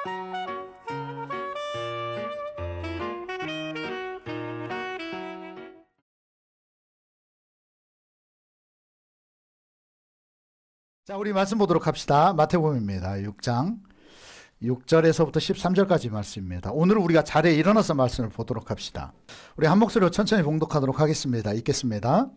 자, 우리 말씀 보도록 합시다. 마태복음입니다. 6장 6절에서부터 13절까지 말씀입니다. 오늘 우리가 자리에 일어나서 말씀을 보도록 합시다. 우리 한 목소리로 천천히 봉독하도록 하겠습니다. 읽겠습니다.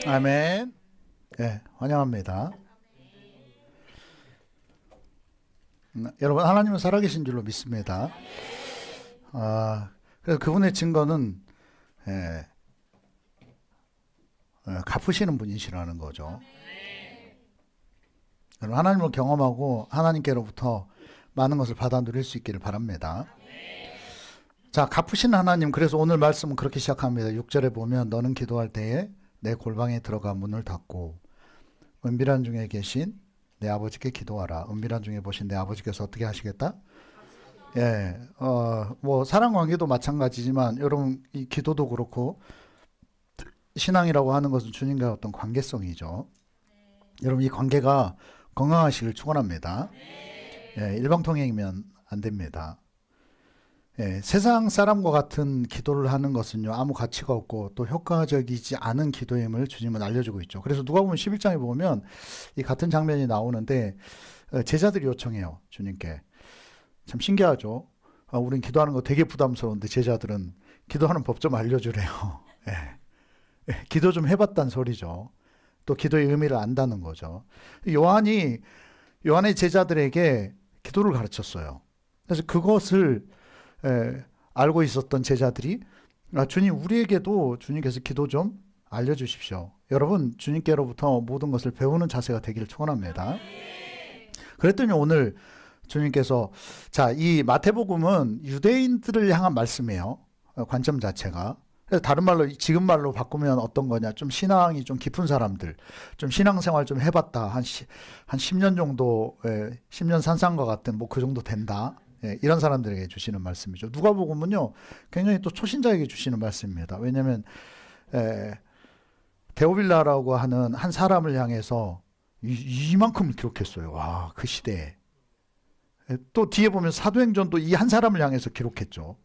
아멘. 네, 환영합니다. 여러분, 하나님은 살아계신 줄로 믿습니다. 그래서 그분의 증거는 갚으시는 분이시라는 거죠. 여러분, 하나님을 경험하고 하나님께로부터 많은 것을 받아 누릴 수 있기를 바랍니다. 자, 갚으신 하나님, 그래서 오늘 말씀은 그렇게 시작합니다. 6절에 보면 너는 기도할 때에 내 골방에 들어가 문을 닫고 은밀한 중에 계신 내 아버지께 기도하라. 은밀한 중에 보신 내 아버지께서 어떻게 하시겠다? 예, 뭐 사랑 관계도 마찬가지지만 여러분 이 기도도 그렇고 신앙이라고 하는 것은 주님과의 어떤 관계성이죠. 여러분 이 관계가 건강하시길 축원합니다. 예, 일방통행이면 안 됩니다. 예, 세상 사람과 같은 기도를 하는 것은요 아무 가치가 없고 또 효과적이지 않은 기도임을 주님은 알려주고 있죠. 그래서 누가복음 11장에 보면 이 같은 장면이 나오는데 제자들이 요청해요. 주님께. 참 신기하죠. 우린 기도하는 거 되게 부담스러운데 제자들은 기도하는 법 좀 알려주래요. 예. 기도 좀 해봤단 소리죠. 또 기도의 의미를 안다는 거죠. 요한의 제자들에게 기도를 가르쳤어요. 그래서 그것을 알고 있었던 제자들이 주님 우리에게도 주님께서 기도 좀 알려주십시오. 여러분 주님께로부터 모든 것을 배우는 자세가 되기를 축원합니다. 그랬더니 오늘 주님께서 자, 이 마태복음은 유대인들을 향한 말씀이에요. 관점 자체가. 그래서 다른 말로 지금 말로 바꾸면 어떤 거냐, 좀 신앙이 좀 깊은 사람들, 좀 신앙생활 좀 해봤다, 한 10년 정도 10년 산상과 같은 뭐 그 정도 된다. 예, 이런 사람들에게 주시는 말씀이죠. 누가복음은요 굉장히 또 초신자에게 주시는 말씀입니다. 왜냐하면 데오빌라라고 하는 한 사람을 향해서 이만큼 기록했어요. 와, 그 시대에. 또 뒤에 보면 사도행전도 이 한 사람을 향해서 기록했죠.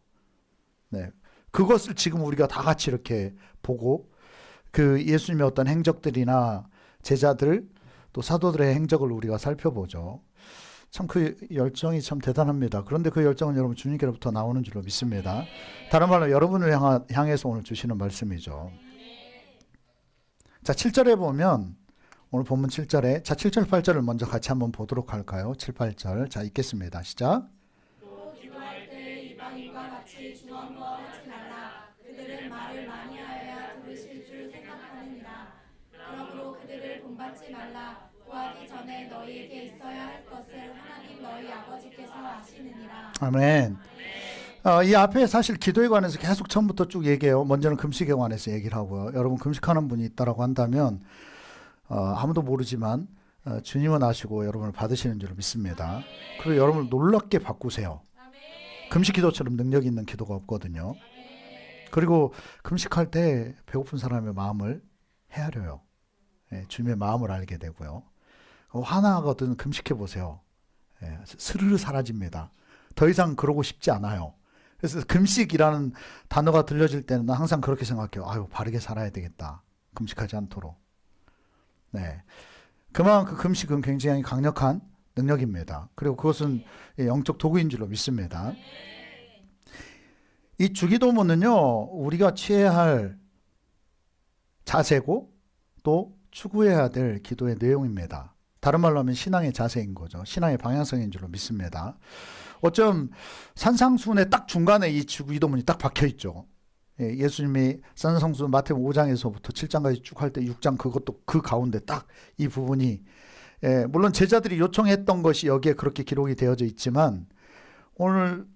네, 그것을 지금 우리가 다 같이 이렇게 보고 그 예수님의 어떤 행적들이나 제자들 또 사도들의 행적을 우리가 살펴보죠. 참 그 열정이 참 대단합니다. 그런데 그 열정은 여러분 주님께로부터 나오는 줄로 믿습니다. 다른 말로 여러분을 향해서 오늘 주시는 말씀이죠. 자, 7절에 보면 오늘 본문 7절에 자 7절 8절을 먼저 같이 한번 보도록 할까요? 7, 8절 자 읽겠습니다. 시작. 또 기도할 때 이방인과 같이 중언부언하지 말라. 그들은 말을 많이 하여야 들으실 줄 생각하느니라. 그러므로 그들을 본받지 말라. 구하기 전에 너희에게 있어야 할 것을 하나님 너희 아버지께서 아시느니라. 아멘. 이 앞에 사실 기도에 관해서 계속 처음부터 쭉 얘기해요. 먼저는 금식에 관해서 얘기를 하고요. 여러분 금식하는 분이 있다라고 한다면 아무도 모르지만 주님은 아시고 여러분을 받으시는 줄 믿습니다. 그리고 여러분을 놀랍게 바꾸세요. 금식 기도처럼 능력 있는 기도가 없거든요. 그리고 금식할 때 배고픈 사람의 마음을 헤아려요. 주님의 마음을 알게 되고요. 화나거든 금식해 보세요. 스르르 사라집니다. 더 이상 그러고 싶지 않아요. 그래서 금식이라는 단어가 들려질 때는 항상 그렇게 생각해요. 아유, 바르게 살아야 되겠다. 금식하지 않도록. 네, 그만큼 금식은 굉장히 강력한 능력입니다. 그리고 그것은 영적 도구인 줄로 믿습니다. 이 주기도문은요, 우리가 취해야 할 자세고 또 추구해야 될 기도의 내용입니다. 다른 말로 하면 신앙의 자세인 거죠. 신앙의 방향성인 줄로 믿습니다. 어쩜 산상수훈의 딱 중간에 이 주기도문이 딱 박혀 있죠. 예수님이 산상수훈 마태복음 5장에서부터 7장까지 쭉 할 때 6장 그것도 그 가운데 딱 이 부분이, 물론 제자들이 요청했던 것이 여기에 그렇게 기록이 되어져 있지만 오늘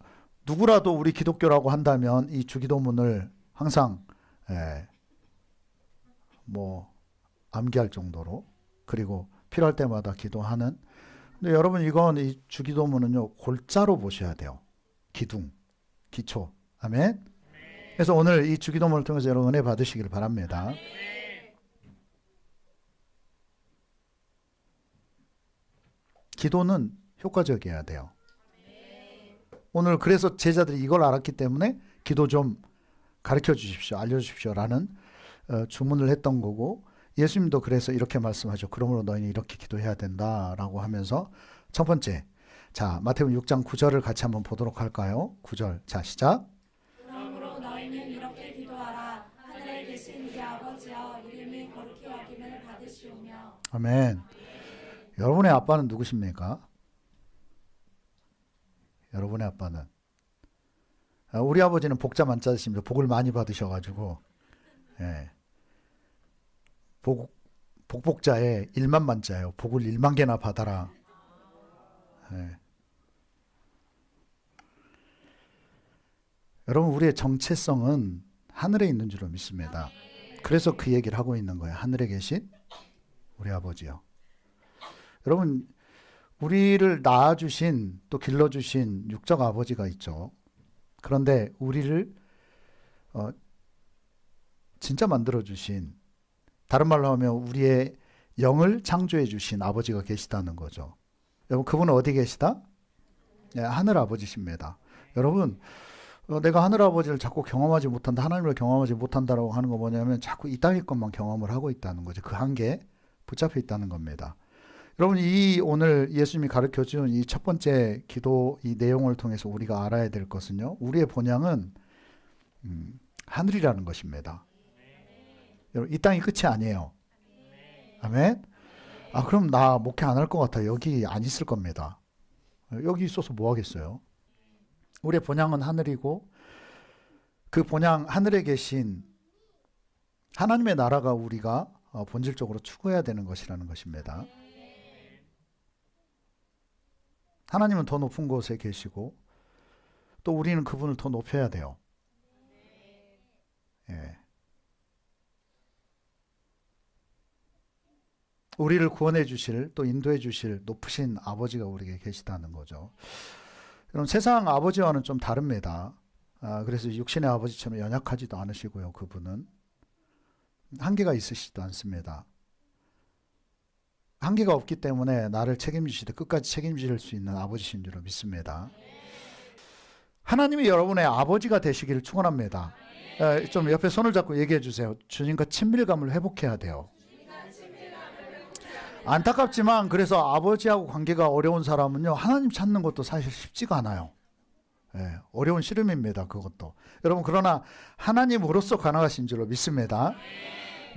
누구라도 우리 기독교라고 한다면 이 주기도문을 항상 암기할 정도로, 그리고 필요할 때마다 기도하는. 근데 여러분, 이건 이 주기도문은요, 골자로 보셔야 돼요. 기둥, 기초. 아멘. 그래서 오늘 이 주기도문을 통해서 여러분 은혜 받으시길 바랍니다. 기도는 효과적이어야 돼요. 오늘 그래서 제자들이 이걸 알았기 때문에 기도 좀 가르쳐 주십시오, 알려주십시오 라는 주문을 했던 거고, 예수님도 그래서 이렇게 말씀하죠. 그러므로 너희는 이렇게 기도해야 된다라고 하면서 첫 번째, 자 마태복음 6장 9절을 같이 한번 보도록 할까요? 9절, 자 시작. 그러므로 너희는 이렇게 기도하라. 하늘에 계신 우리 아버지여, 이름이 거룩히 여김을 받으시오며. 아멘. 여러분의 아빠는 누구십니까? 여러분의 아빠는, 우리 아버지는 복자 만자십니다. 복을 많이 받으셔가지고, 복복자에 1만 만자예요. 복을 1만 개나 받아라. 여러분, 우리의 정체성은 하늘에 있는 줄로 믿습니다. 그래서 그 얘기를 하고 있는 거예요. 하늘에 계신 우리 아버지요. 여러분, 우리를 낳아주신 또 길러주신 육적 아버지가 있죠. 그런데 우리를 진짜 만들어주신, 다른 말로 하면 우리의 영을 창조해 주신 아버지가 계시다는 거죠. 여러분, 그분은 어디 계시다? 하늘 아버지십니다. 여러분, 내가 하늘 아버지를 자꾸 경험하지 못한다, 하나님을 경험하지 못한다라고 하는 거 뭐냐면 자꾸 이 땅의 것만 경험을 하고 있다는 거죠. 그 한계에 붙잡혀 있다는 겁니다. 여러분, 이 오늘 예수님이 가르쳐 준 이 첫 번째 기도 이 내용을 통해서 우리가 알아야 될 것은요, 우리의 본향은 하늘이라는 것입니다. 여러분, 이 땅이 끝이 아니에요. 아멘. 그럼 나 목회 안 할 것 같아. 여기 안 있을 겁니다. 여기 있어서 뭐 하겠어요? 우리의 본향은 하늘이고, 그 본향 하늘에 계신 하나님의 나라가 우리가 본질적으로 추구해야 되는 것이라는 것입니다. 하나님은 더 높은 곳에 계시고 또 우리는 그분을 더 높여야 돼요. 우리를 구원해 주실, 또 인도해 주실 높으신 아버지가 우리에게 계시다는 거죠. 여러분, 세상 아버지와는 좀 다릅니다. 그래서 육신의 아버지처럼 연약하지도 않으시고요. 그분은 한계가 있으시지도 않습니다. 한계가 없기 때문에 나를 책임지시되 끝까지 책임질 수 있는 아버지신 줄로 믿습니다. 하나님이 여러분의 아버지가 되시기를 축원합니다. 좀 옆에 손을 잡고 얘기해 주세요. 주님과 친밀감을 회복해야 돼요. 안타깝지만 그래서 아버지하고 관계가 어려운 사람은요, 하나님 찾는 것도 사실 쉽지가 않아요. 어려운 씨름입니다. 그것도. 여러분, 그러나 하나님으로서 가능하신 줄로 믿습니다.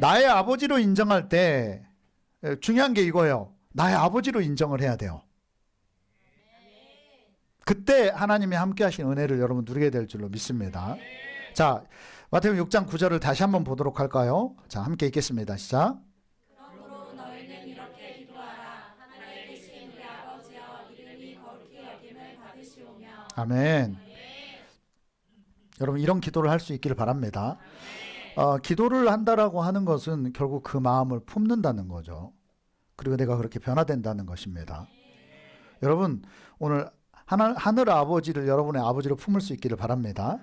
나의 아버지로 인정할 때 중요한 게 이거예요. 나의 아버지로 인정을 해야 돼요. 그때 하나님이 함께 하신 은혜를 여러분 누리게 될 줄로 믿습니다. 자, 마태복음 6장 9절을 다시 한번 보도록 할까요? 자, 함께 읽겠습니다. 시작. 그러므로 너희는 이렇게 기도하라. 하늘에 계신 우리 아버지여, 이름이 거룩히 여김을 받으시오며. 아멘. 여러분, 이런 기도를 할 수 있기를 바랍니다. 기도를 한다라고 하는 것은 결국 그 마음을 품는다는 거죠. 그리고 내가 그렇게 변화된다는 것입니다. 여러분, 오늘 하늘 아버지를 여러분의 아버지로 품을 수 있기를 바랍니다.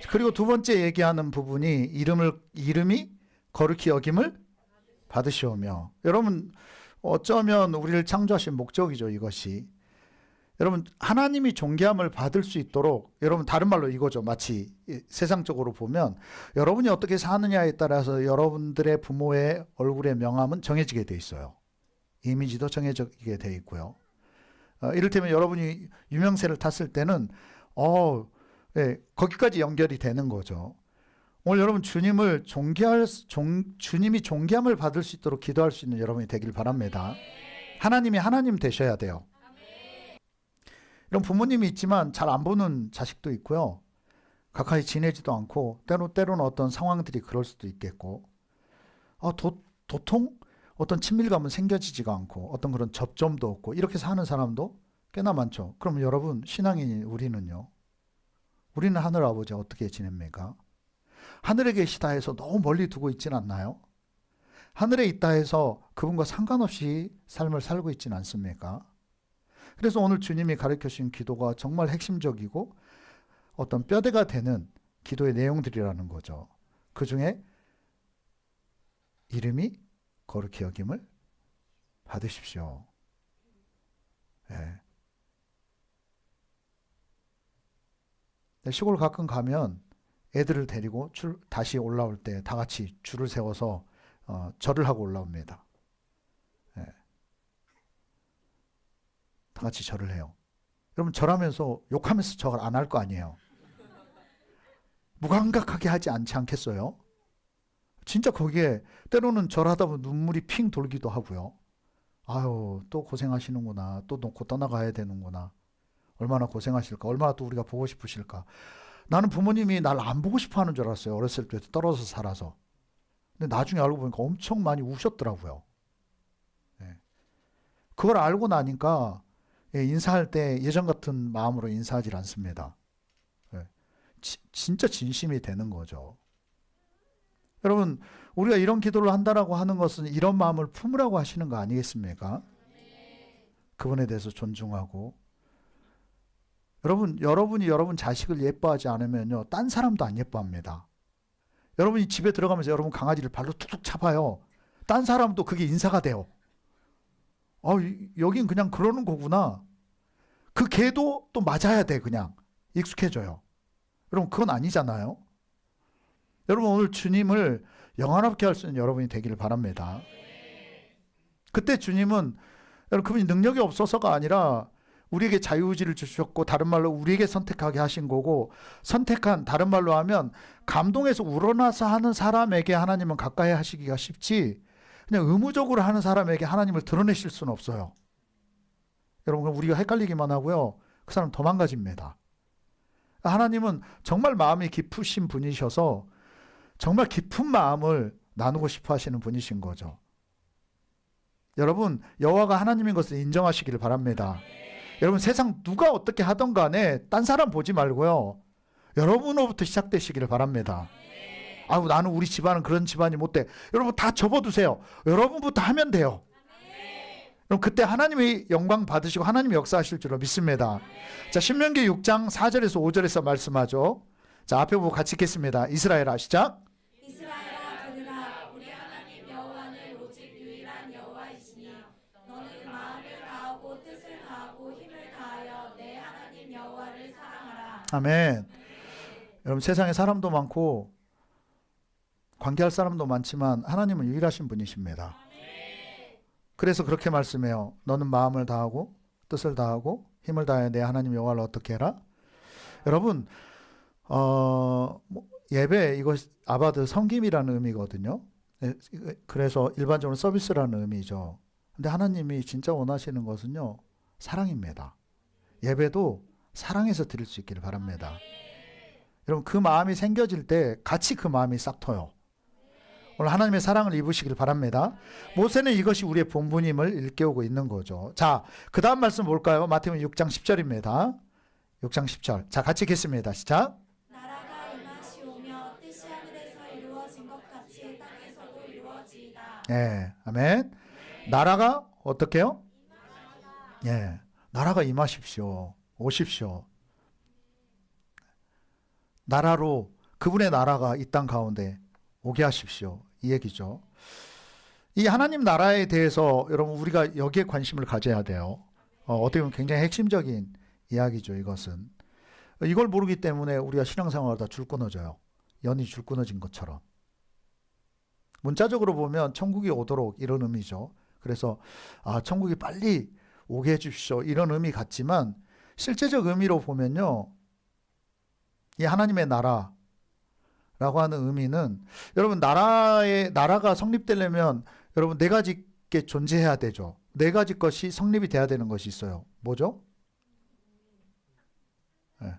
그리고 두 번째 얘기하는 부분이 이름이 거룩히 여김을 받으시오며. 여러분, 어쩌면 우리를 창조하신 목적이죠, 이것이. 여러분, 하나님이 존귀함을 받을 수 있도록, 여러분, 다른 말로 이거죠. 마치 세상적으로 보면 여러분이 어떻게 사느냐에 따라서 여러분들의 부모의 얼굴의 명함은 정해지게 돼 있어요. 이미지도 정해지게 돼 있고요. 이를테면 여러분이 유명세를 탔을 때는 예, 거기까지 연결이 되는 거죠. 오늘 여러분 주님이 존귀함을 받을 수 있도록 기도할 수 있는 여러분이 되길 바랍니다. 하나님이 하나님 되셔야 돼요. 이런 부모님이 있지만 잘 안 보는 자식도 있고요. 가까이 지내지도 않고 때로는 어떤 상황들이 그럴 수도 있겠고 도통 어떤 친밀감은 생겨지지가 않고 어떤 그런 접점도 없고 이렇게 사는 사람도 꽤나 많죠. 그럼 여러분 신앙인 우리는요. 우리는 하늘 아버지 어떻게 지냅니까? 하늘에 계시다 해서 너무 멀리 두고 있진 않나요? 하늘에 있다 해서 그분과 상관없이 삶을 살고 있진 않습니까? 그래서 오늘 주님이 가르쳐 주신 기도가 정말 핵심적이고 어떤 뼈대가 되는 기도의 내용들이라는 거죠. 그 중에 이름이 거룩히 여김을 받으십시오. 예. 시골 가끔 가면 애들을 데리고 다시 올라올 때 다 같이 줄을 세워서 절을 하고 올라옵니다. 예. 다 같이 절을 해요. 여러분 절하면서 욕하면서 절 안 할 거 아니에요. 무감각하게 하지 않겠어요? 진짜 거기에 때로는 절하다 보면 눈물이 핑 돌기도 하고요. 아유 또 고생하시는구나. 또 놓고 떠나가야 되는구나. 얼마나 고생하실까. 얼마나 또 우리가 보고 싶으실까. 나는 부모님이 날 안 보고 싶어 하는 줄 알았어요. 어렸을 때 떨어져 살아서. 근데 나중에 알고 보니까 엄청 많이 우셨더라고요. 예. 그걸 알고 나니까 인사할 때 예전 같은 마음으로 인사하지 않습니다. 예. 진짜 진심이 되는 거죠. 여러분 우리가 이런 기도를 한다라고 하는 것은 이런 마음을 품으라고 하시는 거 아니겠습니까? 그분에 대해서 존중하고 여러분이 여러분 자식을 예뻐하지 않으면요 딴 사람도 안 예뻐합니다. 여러분이 집에 들어가면서 여러분 강아지를 발로 툭툭 차봐요. 딴 사람도 그게 인사가 돼요. 여긴 그냥 그러는 거구나. 그 개도 또 맞아야 돼. 그냥 익숙해져요. 여러분 그건 아니잖아요. 여러분 오늘 주님을 영화롭게 할 수 있는 여러분이 되기를 바랍니다. 그때 주님은 여러분 그분이 능력이 없어서가 아니라 우리에게 자유의지를 주셨고 다른 말로 우리에게 선택하게 하신 거고 선택한 다른 말로 하면 감동에서 우러나서 하는 사람에게 하나님은 가까이 하시기가 쉽지 그냥 의무적으로 하는 사람에게 하나님을 드러내실 수는 없어요. 여러분 우리가 헷갈리기만 하고요. 그 사람 더 망가집니다. 하나님은 정말 마음이 깊으신 분이셔서 정말 깊은 마음을 나누고 싶어 하시는 분이신 거죠. 여러분 여호와가 하나님인 것을 인정하시기를 바랍니다. 여러분 세상 누가 어떻게 하던 간에 딴 사람 보지 말고요. 여러분으로부터 시작되시기를 바랍니다. 나는 우리 집안은 그런 집안이 못돼. 여러분 다 접어두세요. 여러분부터 하면 돼요. 그럼 그때 하나님의 영광 받으시고 하나님이 역사하실 줄로 믿습니다. 자, 신명기 6장 4절에서 5절에서 말씀하죠. 자, 앞에 보고 같이 읽겠습니다. 이스라엘아 시작. 이스라엘아 들으라. 우리 하나님 여호와는 오직 유일한 여호와이시니 너는 마음을 다하고 뜻을 다하고 힘을 다하여 내 하나님 여호와를 사랑하라. 아멘. 여러분 세상에 사람도 많고 관계할 사람도 많지만 하나님은 유일하신 분이십니다. 그래서 그렇게 말씀해요. 너는 마음을 다하고 뜻을 다하고 힘을 다해 내 하나님 여호와를 어떻게 해라? 여러분 예배 이거 아바드 섬김이라는 의미거든요. 그래서 일반적으로 서비스라는 의미죠. 근데 하나님이 진짜 원하시는 것은요 사랑입니다. 예배도 사랑해서 드릴 수 있기를 바랍니다. 여러분 그 마음이 생겨질 때 같이 그 마음이 싹 트어요. 오늘 하나님의 사랑을 입으시길 바랍니다. 모세는 이것이 우리의 본분임을 일깨우고 있는 거죠. 자, 그 다음 말씀 볼까요? 마태복음 6장 10절입니다. 6장 10절. 자, 같이 읽겠습니다. 시작. 나라가 임하시오며 뜻이 하늘에서 이루어진 것 같이 땅에서도 이루어지이다. 예, 아멘. 나라가 어떻게요? 예, 나라가 임하십시오. 오십시오. 나라로 그분의 나라가 이 땅 가운데 오게 하십시오. 이 얘기죠. 이 하나님 나라에 대해서 여러분 우리가 여기에 관심을 가져야 돼요. 어떻게 보면 굉장히 핵심적인 이야기죠. 이것은. 이걸 모르기 때문에 우리가 신앙생활하다 줄 끊어져요. 연이 줄 끊어진 것처럼. 문자적으로 보면 천국이 오도록 이런 의미죠. 그래서 천국이 빨리 오게 해주십시오. 이런 의미 같지만 실제적 의미로 보면요. 이 하나님의 나라라고 하는 의미는 여러분 나라가 성립되려면 여러분 네 가지 게 존재해야 되죠. 네 가지 것이 성립이 돼야 되는 것이 있어요. 뭐죠? 네.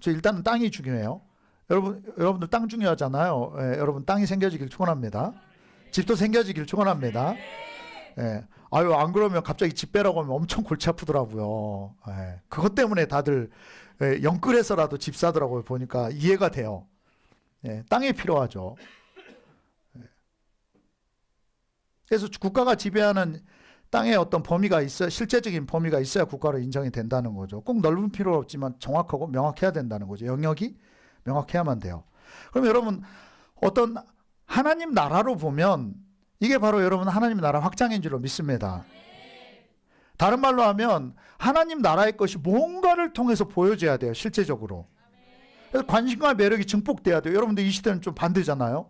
일단은 땅이 중요해요. 여러분들 땅 중요하잖아요. 네. 여러분 땅이 생겨지길 축원합니다. 집도 생겨지길 축원합니다. 네. 아유 안 그러면 갑자기 집 빼라고 하면 엄청 골치 아프더라고요. 네. 그것 때문에 다들 영끌해서라도 집 사더라고요. 보니까 이해가 돼요. 네. 땅이 필요하죠. 그래서 국가가 지배하는 땅에 어떤 범위가 있어야, 실제적인 범위가 있어야 국가로 인정이 된다는 거죠. 꼭 넓은 필요 없지만 정확하고 명확해야 된다는 거죠. 영역이 명확해야만 돼요. 그럼 여러분 어떤 하나님 나라로 보면 이게 바로 여러분 하나님 나라 확장인 줄로 믿습니다. 다른 말로 하면 하나님 나라의 것이 뭔가를 통해서 보여져야 돼요. 실제적으로. 그래서 관심과 매력이 증폭돼야 돼요. 여러분들 이 시대는 좀 반대잖아요.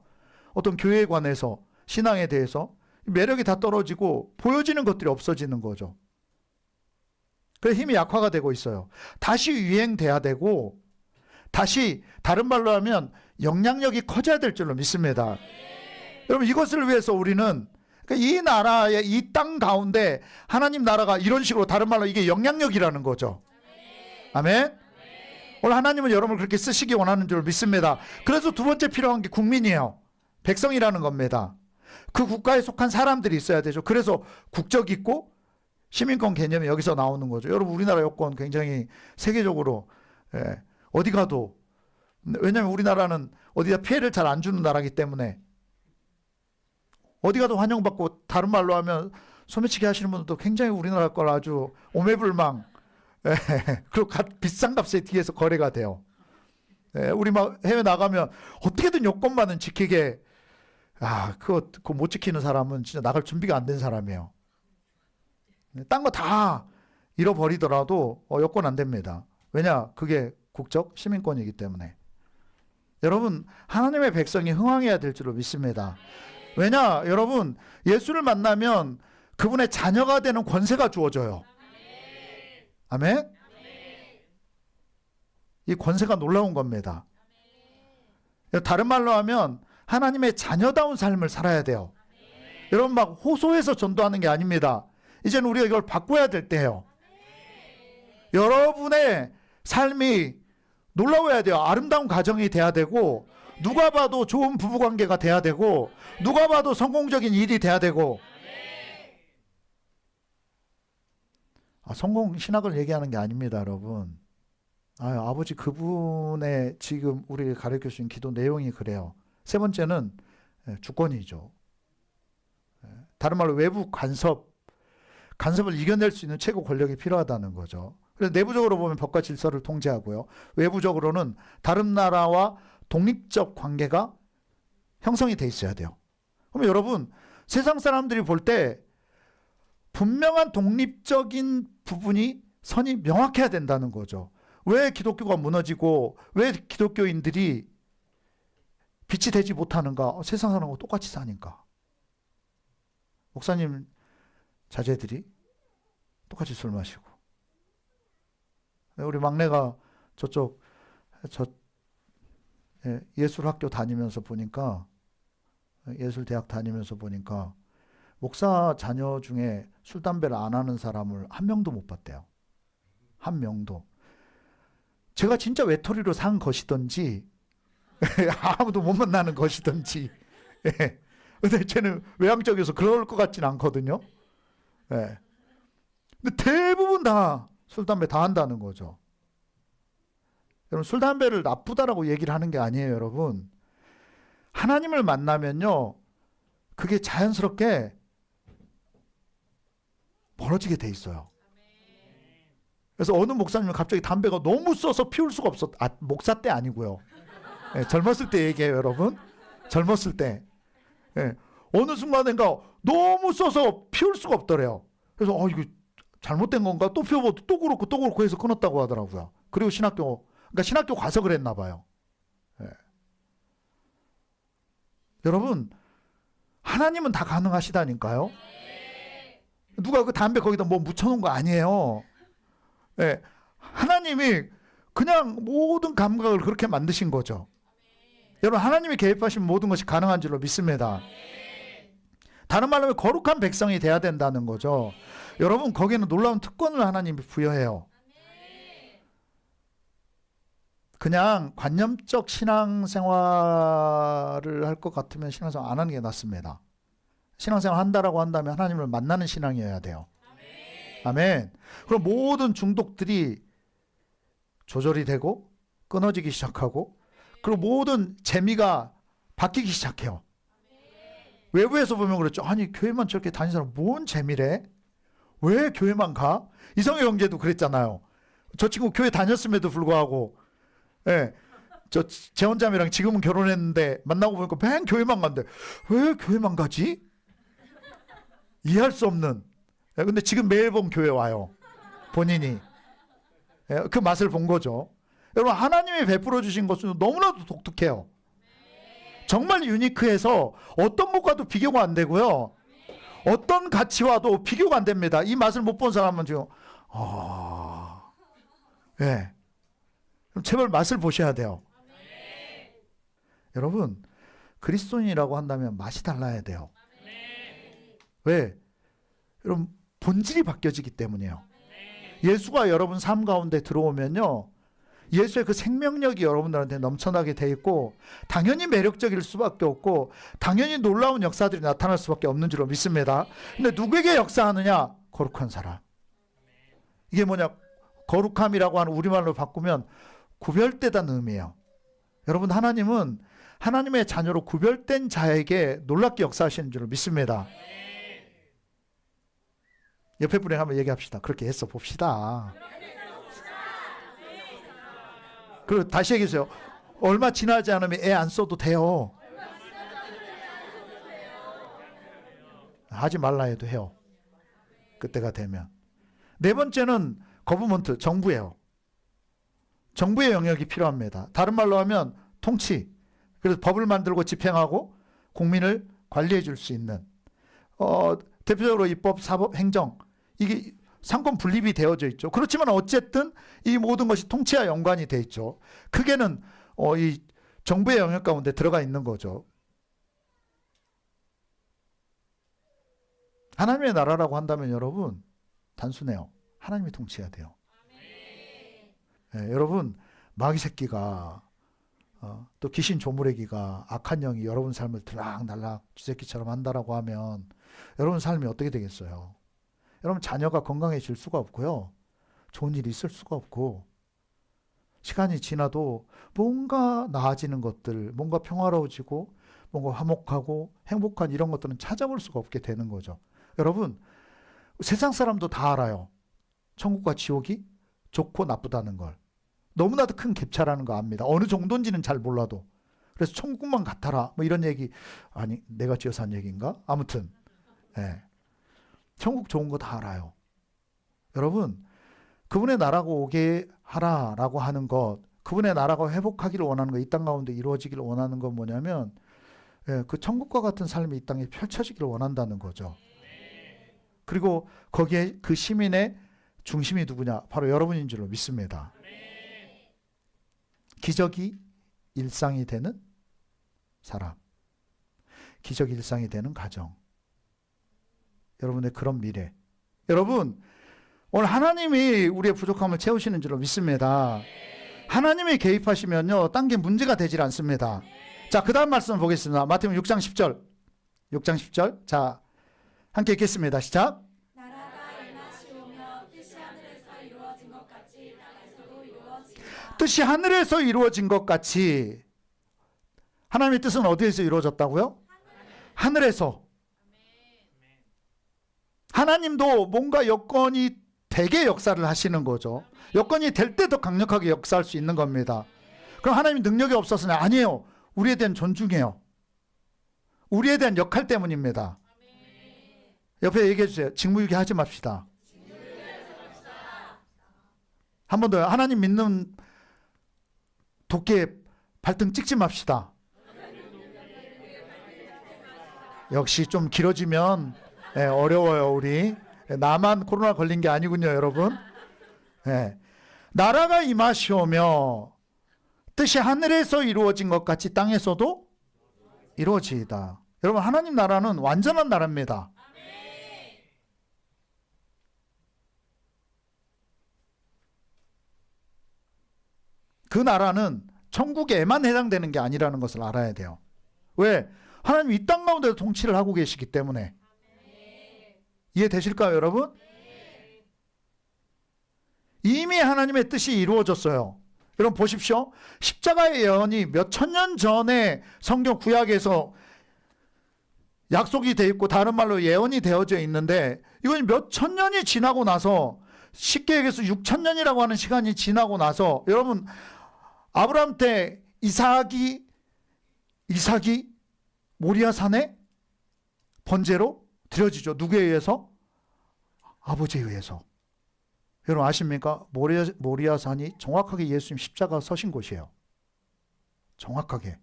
어떤 교회에 관해서 신앙에 대해서 매력이 다 떨어지고 보여지는 것들이 없어지는 거죠. 그래서 힘이 약화가 되고 있어요. 다시 유행돼야 되고 다시 다른 말로 하면 영향력이 커져야 될 줄로 믿습니다. 여러분 이것을 위해서 우리는 이 나라의 이 땅 가운데 하나님 나라가 이런 식으로 다른 말로 이게 영향력이라는 거죠. 아멘. 오늘 하나님은 여러분을 그렇게 쓰시기 원하는 줄 믿습니다. 그래서 두 번째 필요한 게 국민이에요. 백성이라는 겁니다. 그 국가에 속한 사람들이 있어야 되죠. 그래서 국적 있고 시민권 개념이 여기서 나오는 거죠. 여러분 우리나라 여권 굉장히 세계적으로 어디 가도, 왜냐하면 우리나라는 어디다 피해를 잘 안 주는 나라이기 때문에 어디 가도 환영받고, 다른 말로 하면 소매치기 하시는 분들도 굉장히 우리나라 걸 아주 오매불망 그리고 비싼 값에 뒤에서 거래가 돼요. 우리 막 해외 나가면 어떻게든 여권만은 지키게, 그거 못 지키는 사람은 진짜 나갈 준비가 안 된 사람이에요. 딴 거 다 잃어버리더라도 여권 안 됩니다. 왜냐? 그게 국적 시민권이기 때문에. 여러분 하나님의 백성이 흥왕해야 될 줄로 믿습니다. 왜냐? 여러분 예수를 만나면 그분의 자녀가 되는 권세가 주어져요. 아멘? 이 권세가 놀라운 겁니다. 다른 말로 하면 하나님의 자녀다운 삶을 살아야 돼요. 여러분 막 호소해서 전도하는 게 아닙니다. 이제는 우리가 이걸 바꿔야 될 때예요. 여러분의 삶이 놀라워야 돼요. 아름다운 가정이 돼야 되고, 누가 봐도 좋은 부부관계가 돼야 되고, 누가 봐도 성공적인 일이 돼야 되고. 성공 신학을 얘기하는 게 아닙니다, 여러분. 아버지 그분의 지금 우리에게 가르쳐 주신 기도 내용이 그래요. 세 번째는 주권이죠. 다른 말로 외부 간섭을 이겨낼 수 있는 최고 권력이 필요하다는 거죠. 그래서 내부적으로 보면 법과 질서를 통제하고요. 외부적으로는 다른 나라와 독립적 관계가 형성이 돼 있어야 돼요. 그러면 여러분 세상 사람들이 볼 때 분명한 독립적인 부분이 선이 명확해야 된다는 거죠. 왜 기독교가 무너지고 왜 기독교인들이 빛이 되지 못하는가? 세상 사람하고 똑같이 사니까. 목사님 자제들이 똑같이 술 마시고, 우리 막내가 예술학교 다니면서 보니까, 예술대학 다니면서 보니까 목사 자녀 중에 술 담배를 안 하는 사람을 한 명도 못 봤대요. 한 명도. 제가 진짜 외톨이로 산 것이든지 아무도 못 만나는 것이든지. 근데 쟤는 외향적이어서 그럴 것 같진 않거든요. 근데 대부분 다 술, 담배 다 한다는 거죠. 여러분 술, 담배를 나쁘다라고 얘기를 하는 게 아니에요, 여러분. 하나님을 만나면요, 그게 자연스럽게 멀어지게 돼 있어요. 그래서 어느 목사님은 갑자기 담배가 너무 써서 피울 수가 없었. 목사 때 아니고요. 젊었을 때 얘기해요, 여러분. 젊었을 때. 어느 순간인가 너무 써서 피울 수가 없더래요. 그래서 이거 잘못된 건가? 또 피워봐도 또 그렇고 해서 끊었다고 하더라고요. 그리고 신학교 가서 그랬나 봐요. 여러분 하나님은 다 가능하시다니까요. 누가 그 담배 거기다 뭐 묻혀놓은 거 아니에요. 예, 하나님이 그냥 모든 감각을 그렇게 만드신 거죠. 여러분, 하나님이 개입하시면 모든 것이 가능한 줄로 믿습니다. 다른 말로 하면 거룩한 백성이 돼야 된다는 거죠. 여러분, 거기는 놀라운 특권을 하나님이 부여해요. 그냥 관념적 신앙생활을 할 것 같으면 신앙생활 안 하는 게 낫습니다. 신앙생활 한다라고 한다면 하나님을 만나는 신앙이어야 돼요. 아멘. 그럼 모든 중독들이 조절이 되고 끊어지기 시작하고, 그리고 모든 재미가 바뀌기 시작해요. 외부에서 보면 그렇죠. 아니, 교회만 저렇게 다니는 사람 뭔 재미래? 왜 교회만 가? 이성의 형제도 그랬잖아요. 저 친구 교회 다녔음에도 불구하고, 예, 저 재혼자매랑 지금은 결혼했는데 만나고 보니까 맨 교회만 간대. 왜 교회만 가지? 이해할 수 없는. 예, 근데 지금 매일 본 교회 와요. 본인이. 예, 그 맛을 본 거죠. 여러분, 하나님이 베풀어 주신 것은 너무나도 독특해요. 정말 유니크해서 어떤 것과도 비교가 안 되고요. 어떤 가치와도 비교가 안 됩니다. 이 맛을 못 본 사람은 지금 예. 그럼 제발 맛을 보셔야 돼요. 여러분, 그리스도인이라고 한다면 맛이 달라야 돼요. 왜? 여러분, 본질이 바뀌어지기 때문이에요. 예수가 여러분 삶 가운데 들어오면요, 예수의 그 생명력이 여러분들한테 넘쳐나게 돼 있고, 당연히 매력적일 수밖에 없고, 당연히 놀라운 역사들이 나타날 수밖에 없는 줄로 믿습니다. 근데 누구에게 역사하느냐? 거룩한 사람. 이게 뭐냐? 거룩함이라고 하는 우리말로 바꾸면 구별되다는 의미예요. 여러분, 하나님은 하나님의 자녀로 구별된 자에게 놀랍게 역사하시는 줄로 믿습니다. 옆에 분에게 한번 얘기합시다. 그렇게 애써 봅시다. 그리고 다시 얘기해주세요. 얼마 지나지 않으면 애 안 써도 돼요. 하지 말라 해도 해요. 그때가 되면. 네 번째는 거버먼트, 정부예요. 정부의 영역이 필요합니다. 다른 말로 하면 통치. 그래서 법을 만들고 집행하고 국민을 관리해 줄 수 있는, 대표적으로 입법, 사법, 행정, 이게 상권 분립이 되어져 있죠. 그렇지만 어쨌든 이 모든 것이 통치와 연관이 돼 있죠. 크게는 이 정부의 영역 가운데 들어가 있는 거죠. 하나님의 나라라고 한다면 여러분, 단순해요. 하나님이 통치해야 돼요. 네, 여러분, 마귀 새끼가 또 귀신 조무래기가, 악한 영이 여러분 삶을 들락날락 쥐새끼처럼 한다라고 하면 여러분 삶이 어떻게 되겠어요? 여러분, 자녀가 건강해질 수가 없고요. 좋은 일이 있을 수가 없고, 시간이 지나도 뭔가 나아지는 것들, 뭔가 평화로워지고 뭔가 화목하고 행복한 이런 것들은 찾아볼 수가 없게 되는 거죠. 여러분, 세상 사람도 다 알아요. 천국과 지옥이 좋고 나쁘다는 걸. 너무나도 큰 갭차라는 거 압니다. 어느 정도인지는 잘 몰라도. 그래서 천국만 같아라 뭐 이런 얘기, 아니 내가 지어서 한 얘기인가? 아무튼 예. 천국 좋은 거 다 알아요. 여러분, 그분의 나라가 오게 하라라고 하는 것, 그분의 나라가 회복하기를 원하는 것, 이 땅 가운데 이루어지기를 원하는 건 뭐냐면, 예, 그 천국과 같은 삶이 이 땅에 펼쳐지기를 원한다는 거죠. 그리고 거기에 그 시민의 중심이 누구냐? 바로 여러분인 줄로 믿습니다. 기적이 일상이 되는 사람, 기적이 일상이 되는 가정, 여러분의 그런 미래. 여러분, 오늘 하나님이 우리의 부족함을 채우시는 줄로 믿습니다. 하나님이 개입하시면요, 딴 게 문제가 되질 않습니다. 자, 그 다음 말씀 보겠습니다. 마태복음 6장 10절. 6장 10절. 자, 함께 읽겠습니다. 시작. 나라가 임하시오며 뜻이 하늘에서 이루어진 것 같이 땅에서도 이루어지리라. 뜻이 하늘에서 이루어진 것 같이. 하나님의 뜻은 어디에서 이루어졌다고요? 하늘에서. 하나님도 뭔가 여건이 되게 역사를 하시는 거죠. 여건이 될 때 더 강력하게 역사할 수 있는 겁니다. 그럼 하나님 능력이 없어서는 아니에요. 우리에 대한 존중해요. 우리에 대한 역할 때문입니다. 옆에 얘기해 주세요. 직무유기 하지 맙시다. 한 번 더요. 하나님 믿는 도끼에 발등 찍지 맙시다. 역시 좀 길어지면 어려워요, 우리. 나만 코로나 걸린 게 아니군요, 여러분. 예. 나라가 임하시오며 뜻이 하늘에서 이루어진 것 같이 땅에서도 이루어지이다. 여러분, 하나님 나라는 완전한 나라입니다. 그 나라는 천국에만 해당되는 게 아니라는 것을 알아야 돼요. 왜? 하나님 이 땅 가운데 통치를 하고 계시기 때문에. 이해되실까요, 여러분? 이미 하나님의 뜻이 이루어졌어요. 여러분 보십시오. 십자가의 예언이 몇 천 년 전에 성경 구약에서 약속이 되어 있고 다른 말로 예언이 되어져 있는데, 이건 몇 천 년이 지나고 나서, 쉽게 얘기해서 6천 년이라고 하는 시간이 지나고 나서, 여러분 아브라함 때 이삭이 모리아 산에 번제로 드려지죠. 누구에 의해서? 아버지에 의해서. 여러분 아십니까? 모리아 산이 정확하게 예수님 십자가 서신 곳이에요. 정확하게.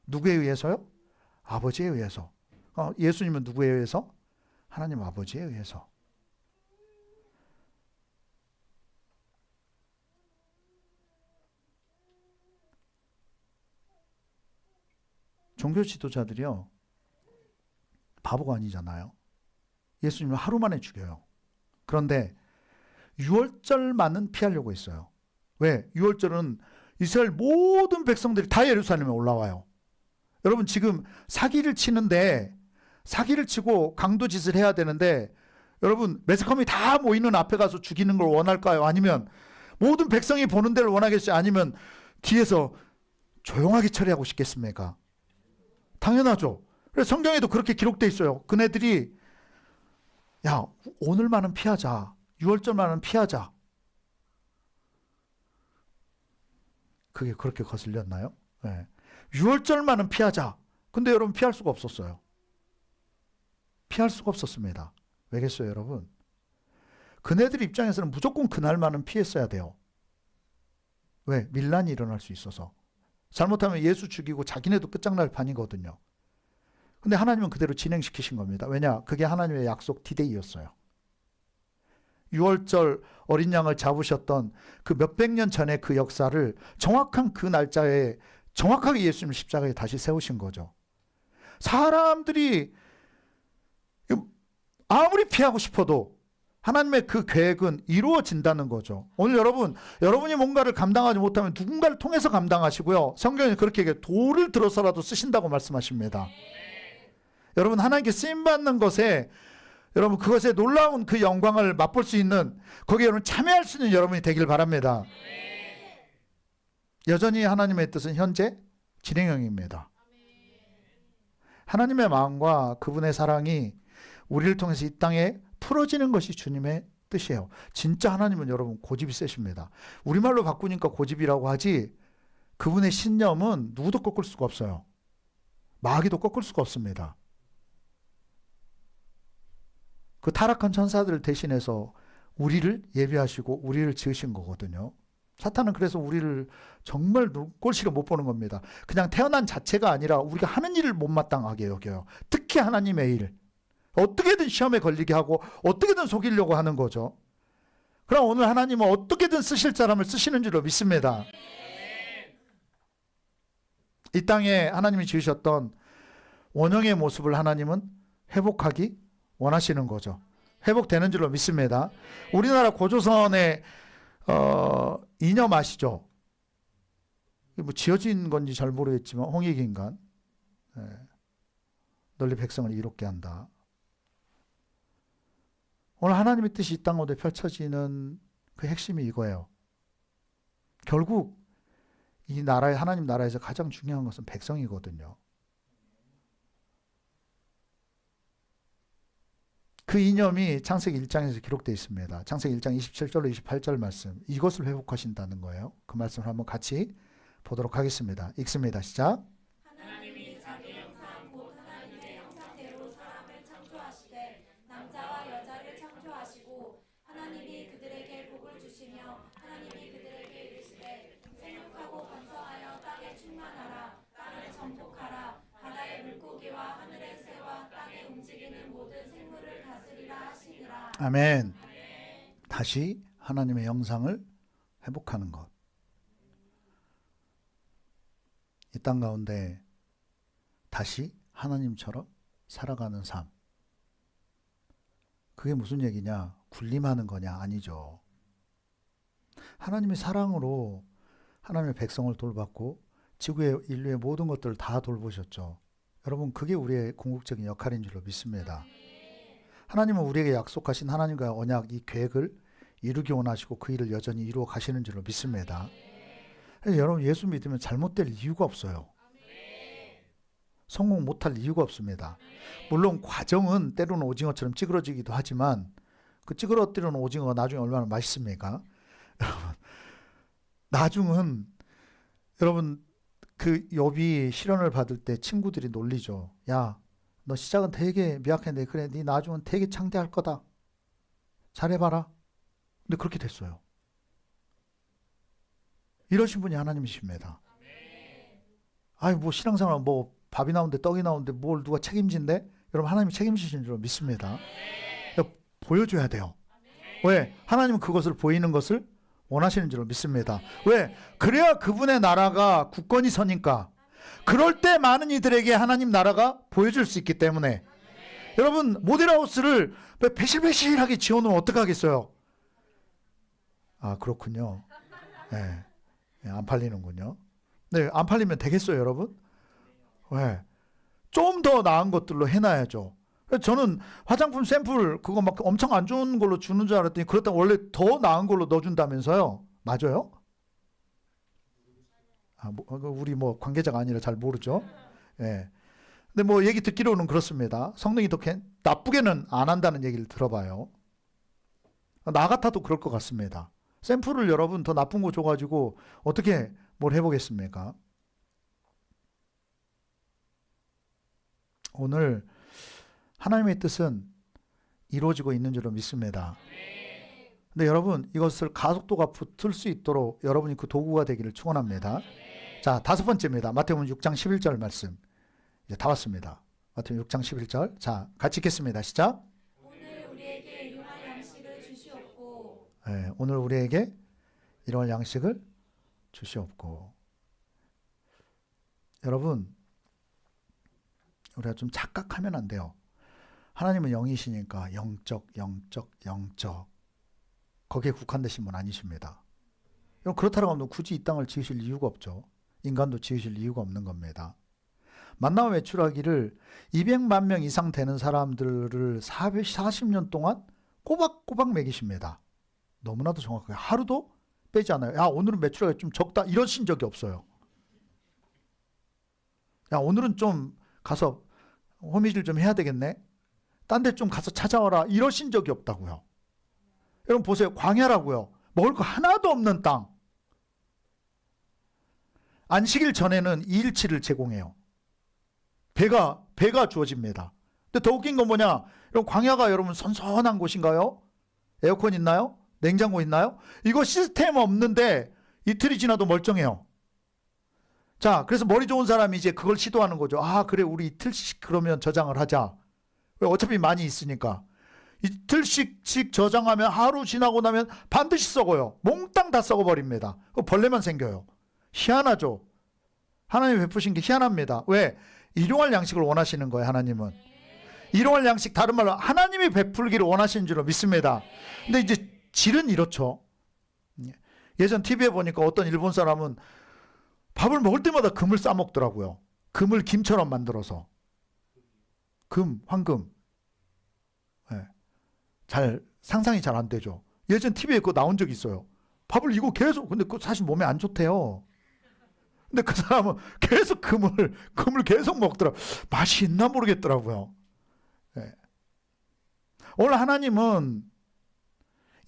누구에 의해서요? 아버지에 의해서. 예수님은 누구에 의해서? 하나님 아버지에 의해서. 종교 지도자들이요, 바보가 아니잖아요. 예수님을 하루 만에 죽여요. 그런데 유월절만은 피하려고 했어요. 왜? 유월절은 이스라엘 모든 백성들이 다 예루살렘에 올라와요. 여러분 지금 사기를 치는데, 사기를 치고 강도짓을 해야 되는데, 여러분 매스컴이 다 모이는 앞에 가서 죽이는 걸 원할까요? 아니면 모든 백성이 보는 데를 원하겠어요? 아니면 뒤에서 조용하게 처리하고 싶겠습니까? 당연하죠. 그래서 성경에도 그렇게 기록되어 있어요. 그네들이 야, 오늘만은 피하자. 6월절만은 피하자. 그게 그렇게 거슬렸나요? 네. 6월절만은 피하자. 근데 여러분 피할 수가 없었어요. 피할 수가 없었습니다. 왜겠어요, 여러분? 그네들 입장에서는 무조건 그날만은 피했어야 돼요. 왜? 밀란이 일어날 수 있어서. 잘못하면 예수 죽이고 자기네도 끝장날 판이거든요. 근데 하나님은 그대로 진행시키신 겁니다. 왜냐? 그게 하나님의 약속 디데이였어요. 6월절 어린 양을 잡으셨던 그 몇백 년 전의 그 역사를 정확한 그 날짜에 정확하게 예수님 십자가에 다시 세우신 거죠. 사람들이 아무리 피하고 싶어도 하나님의 그 계획은 이루어진다는 거죠. 오늘 여러분이 뭔가를 감당하지 못하면 누군가를 통해서 감당하시고요. 성경에 그렇게 얘기해요. 돌을 들어서라도 쓰신다고 말씀하십니다. 여러분 하나님께 쓰임받는 것에, 여러분 그것에 놀라운 그 영광을 맛볼 수 있는, 거기에 여러분 참여할 수 있는 여러분이 되길 바랍니다. 여전히 하나님의 뜻은 현재 진행형입니다. 하나님의 마음과 그분의 사랑이 우리를 통해서 이 땅에 풀어지는 것이 주님의 뜻이에요. 진짜 하나님은 여러분 고집이 세십니다. 우리말로 바꾸니까 고집이라고 하지, 그분의 신념은 누구도 꺾을 수가 없어요. 마귀도 꺾을 수가 없습니다. 그 타락한 천사들을 대신해서 우리를 예비하시고 우리를 지으신 거거든요. 사탄은 그래서 우리를 정말 꼴시로 못 보는 겁니다. 그냥 태어난 자체가 아니라 우리가 하는 일을 못마땅하게 여겨요. 특히 하나님의 일. 어떻게든 시험에 걸리게 하고 어떻게든 속이려고 하는 거죠. 그럼 오늘 하나님은 어떻게든 쓰실 사람을 쓰시는 줄로 믿습니다. 이 땅에 하나님이 지으셨던 원형의 모습을 하나님은 회복하기 원하시는 거죠. 회복되는 줄로 믿습니다. 우리나라 고조선의 이념 아시죠? 뭐 지어진 건지 잘 모르겠지만 홍익인간, 널리 백성을 이롭게 한다. 오늘 하나님의 뜻이 이 땅 가운데 펼쳐지는 그 핵심이 이거예요. 결국 이 나라의, 하나님 나라에서 가장 중요한 것은 백성이거든요. 그 이념이 창세기 1장에서 기록되어 있습니다. 창세기 1장 27절로 28절 말씀, 이것을 회복하신다는 거예요. 그 말씀을 한번 같이 보도록 하겠습니다. 읽습니다. 시작. 하나님이 자기 형상 곧 하나님의 형상대로 사람을 창조하시되 남자와 여자를 창조하시고 하나님이 그들에게 복을 주시며 하나님이 그들에게 이르시되 생육하고 번성하여 땅에 충만하라. 땅을 정복하라. 바다의 물고기와 하늘의 새와 땅에 움직이는 모든 생물을 다스리라 아멘. 다시 하나님의 형상을 회복하는 것. 이 땅 가운데 다시 하나님처럼 살아가는 삶. 그게 무슨 얘기냐? 군림하는 거냐? 아니죠. 하나님의 사랑으로 하나님의 백성을 돌봤고 지구의 인류의 모든 것들을 다 돌보셨죠. 여러분, 그게 우리의 궁극적인 역할인 줄로 믿습니다. 하나님은 우리에게 약속하신 하나님과의 언약, 이 계획을 이루기 원하시고 그 일을 여전히 이루어 가시는 줄로 믿습니다. 그래서 여러분, 예수 믿으면 잘못될 이유가 없어요. 성공 못할 이유가 없습니다. 물론 과정은 때로는 오징어처럼 찌그러지기도 하지만 그 찌그러뜨리는 오징어가 나중에 얼마나 맛있습니까? 여러분, 나중은 여러분, 그 욥이 시련을 받을 때 친구들이 놀리죠. 야, 너 시작은 되게 미약한데 그래, 네 나중은 되게 창대할 거다. 잘해봐라. 근데 그렇게 됐어요. 이러신 분이 하나님이십니다. 아이, 뭐 신앙생활 뭐 밥이 나오는데 떡이 나오는데 뭘 누가 책임진대? 여러분, 하나님이 책임지시는 줄 믿습니다. 보여줘야 돼요. 왜? 하나님은 그것을 보이는 것을 원하시는 줄 믿습니다. 왜? 그래야 그분의 나라가 굳건히 서니까. 그럴 때 많은 이들에게 하나님 나라가 보여줄 수 있기 때문에. 여러분, 모델하우스를 배실배실하게 지어놓으면 어떡하겠어요? 아, 그렇군요. 네. 안 팔리는군요. 네, 안 팔리면 되겠어요, 여러분? 왜? 좀 더 나은 것들로 해놔야죠. 저는 화장품 샘플 그거 막 엄청 안 좋은 걸로 주는 줄 알았더니 그렇다고 원래 더 나은 걸로 넣어준다면서요? 맞아요? 아, 우리 뭐 관계자가 아니라 잘 모르죠. 예. 근데 뭐 얘기 듣기로는 그렇습니다. 성능이 더 나쁘게는 안 한다는 얘기를 들어봐요. 나 같아도 그럴 것 같습니다. 샘플을 여러분 더 나쁜 거 줘가지고 어떻게 뭘 해보겠습니까? 오늘 하나님의 뜻은 이루어지고 있는 줄로 믿습니다. 근데 여러분, 이것을 가속도가 붙을 수 있도록 여러분이 그 도구가 되기를 축원합니다. 자, 5번째입니다. 마태복음 6장 11절 말씀. 이제 다 왔습니다. 마태복음 6장 11절. 자, 같이 읽겠습니다. 시작. 오늘 우리에게 일용할 양식을 주시옵고. 네, 오늘 우리에게 일용할 양식을 주시옵고. 여러분, 우리가 좀 착각하면 안 돼요. 하나님은 영이시니까 영적 거기에 국한되신 분 아니십니다. 그렇다고 하면 굳이 이 땅을 지으실 이유가 없죠. 인간도 지으실 이유가 없는 겁니다. 만나와 외출하기를 200만 명 이상 되는 사람들을 40년 동안 꼬박꼬박 먹이십니다. 너무나도 정확하게 하루도 빼지 않아요. 야, 오늘은 매출하기 좀 적다 이러신 적이 없어요. 야, 오늘은 좀 가서 호미질 좀 해야 되겠네. 딴 데 좀 가서 찾아와라 이러신 적이 없다고요. 여러분 보세요. 광야라고요. 먹을 거 하나도 없는 땅. 안식일 전에는 2일치를 제공해요. 배가 주어집니다. 근데 더 웃긴 건 뭐냐? 여러분, 광야가 여러분 선선한 곳인가요? 에어컨 있나요? 냉장고 있나요? 이거 시스템 없는데 이틀이 지나도 멀쩡해요. 자, 그래서 머리 좋은 사람이 이제 그걸 시도하는 거죠. 아, 그래, 우리 이틀씩 그러면 저장을 하자. 왜? 어차피 많이 있으니까. 이틀씩 저장하면 하루 지나고 나면 반드시 썩어요. 몽땅 다 썩어버립니다. 벌레만 생겨요. 희한하죠. 하나님이 베푸신 게 희한합니다. 왜? 일용할 양식을 원하시는 거예요. 하나님은. 일용할 양식, 다른 말로 하나님이 베풀기를 원하시는 줄로 믿습니다. 근데 이제 질은 이렇죠. 예전 TV에 보니까 어떤 일본 사람은 밥을 먹을 때마다 금을 싸먹더라고요. 금을 김처럼 만들어서. 황금. 네. 상상이 잘 안 되죠. 예전 TV에 그거 나온 적이 있어요. 밥을 이거 계속, 근데 그거 사실 몸에 안 좋대요. 근데 그 사람은 계속 금을 계속 먹더라고요. 맛이 있나 모르겠더라고요. 네. 오늘 하나님은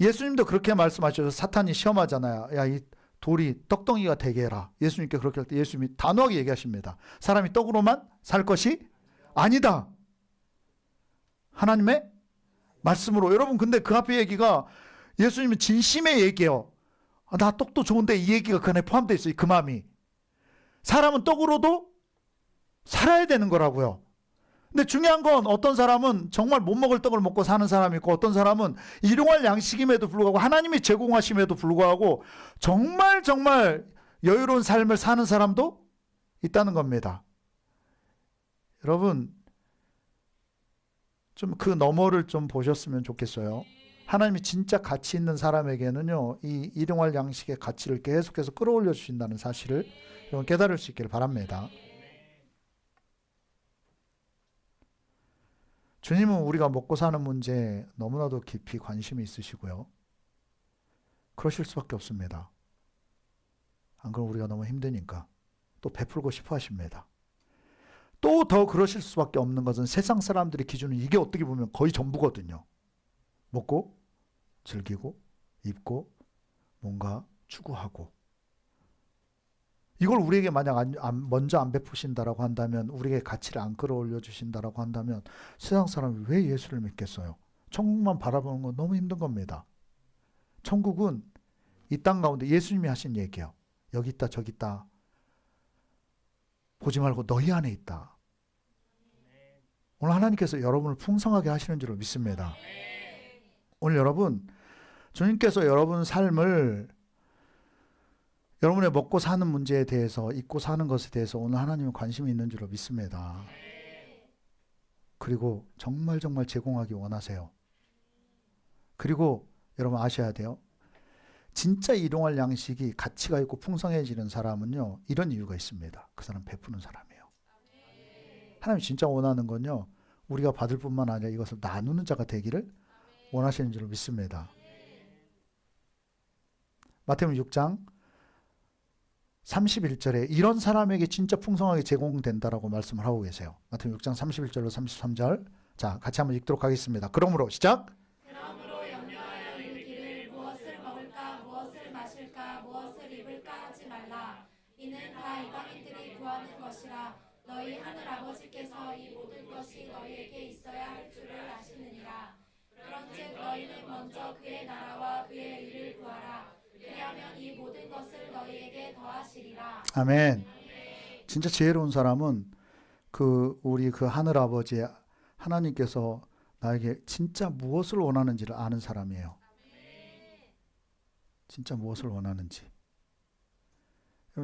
예수님도 그렇게 말씀하셔서 사탄이 시험하잖아요. 야, 이 돌이 떡덩이가 되게 해라. 예수님께 그렇게 할 때 예수님이 단호하게 얘기하십니다. 사람이 떡으로만 살 것이 아니다. 하나님의 말씀으로. 여러분, 근데 그 앞에 얘기가 예수님은 진심의 얘기예요. 아, 나 떡도 좋은데 이 얘기가 그 안에 포함되어 있어요. 그 마음이. 사람은 떡으로도 살아야 되는 거라고요. 근데 중요한 건 어떤 사람은 정말 못 먹을 떡을 먹고 사는 사람이 있고 어떤 사람은 일용할 양식임에도 불구하고 하나님이 제공하심에도 불구하고 정말 여유로운 삶을 사는 사람도 있다는 겁니다. 여러분 좀 그 너머를 좀 보셨으면 좋겠어요. 하나님이 진짜 가치 있는 사람에게는요, 이 일용할 양식의 가치를 계속해서 끌어올려 주신다는 사실을 여러분 깨달을 수 있기를 바랍니다. 주님은 우리가 먹고 사는 문제에 너무나도 깊이 관심이 있으시고요. 그러실 수밖에 없습니다. 안 그러면 우리가 너무 힘드니까 또 베풀고 싶어 하십니다. 또 더 그러실 수밖에 없는 것은 세상 사람들의 기준은 이게 어떻게 보면 거의 전부거든요. 먹고 즐기고 입고 뭔가 추구하고, 이걸 우리에게 만약 먼저 안 베푸신다라고 한다면, 우리에게 가치를 안 끌어올려 주신다라고 한다면 세상 사람이 왜 예수를 믿겠어요? 천국만 바라보는 건 너무 힘든 겁니다. 천국은 이 땅 가운데 예수님이 하신 얘기예요. 여기 있다 저기 있다 보지 말고 너희 안에 있다. 오늘 하나님께서 여러분을 풍성하게 하시는 줄로 믿습니다. 오늘 여러분, 주님께서 여러분 삶을, 여러분의 먹고 사는 문제에 대해서, 입고 사는 것에 대해서 오늘 하나님은 관심이 있는 줄로 믿습니다. 그리고 정말 제공하기 원하세요. 그리고 여러분 아셔야 돼요. 진짜 일용할 양식이 가치가 있고 풍성해지는 사람은요, 이런 이유가 있습니다. 그 사람 베푸는 사람이에요. 하나님 진짜 원하는 건요, 우리가 받을 뿐만 아니라 이것을 나누는 자가 되기를 원하시는 줄로 믿습니다. 마태복음 6장 31절에 이런 사람에게 진짜 풍성하게 제공된다라고 말씀을 하고 계세요. 마태복음 6장 31절로 33절. 자, 같이 한번 읽도록 하겠습니다. 그러므로 시작. 그러므로 염려하여 이르기를 무엇을 먹을까 무엇을 마실까 무엇을 입을까 하지 말라. 이는 다 이방인들이 구하는 것이라. 너희 하늘 아버지께서 이 모든 것이 너희에게 있어야 할 줄을 아시느니라. 그런즉 너희는 먼저 그의 나라와 그의 의를 구하라. 그리하면 이 모든 것을 너희에게 더하시리라. 아멘. 진짜 지혜로운 사람은 우리 하늘 아버지 하나님께서 나에게 진짜 무엇을 원하는지를 아는 사람이에요. 진짜 무엇을 원하는지.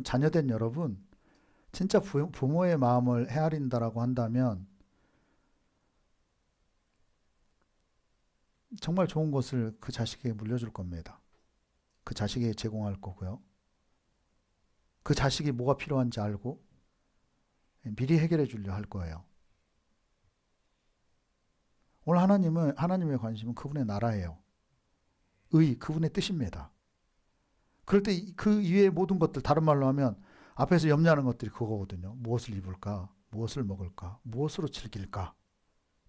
자녀된 여러분, 진짜 부모의 마음을 헤아린다라고 한다면 정말 좋은 것을 그 자식에게 물려줄 겁니다. 그 자식에게 제공할 거고요. 그 자식이 뭐가 필요한지 알고 미리 해결해 주려 할 거예요. 오늘 하나님의 관심은 그분의 나라예요. 그분의 뜻입니다. 그럴 때 그 이외의 모든 것들, 다른 말로 하면 앞에서 염려하는 것들이 그거거든요. 무엇을 입을까? 무엇을 먹을까? 무엇으로 즐길까?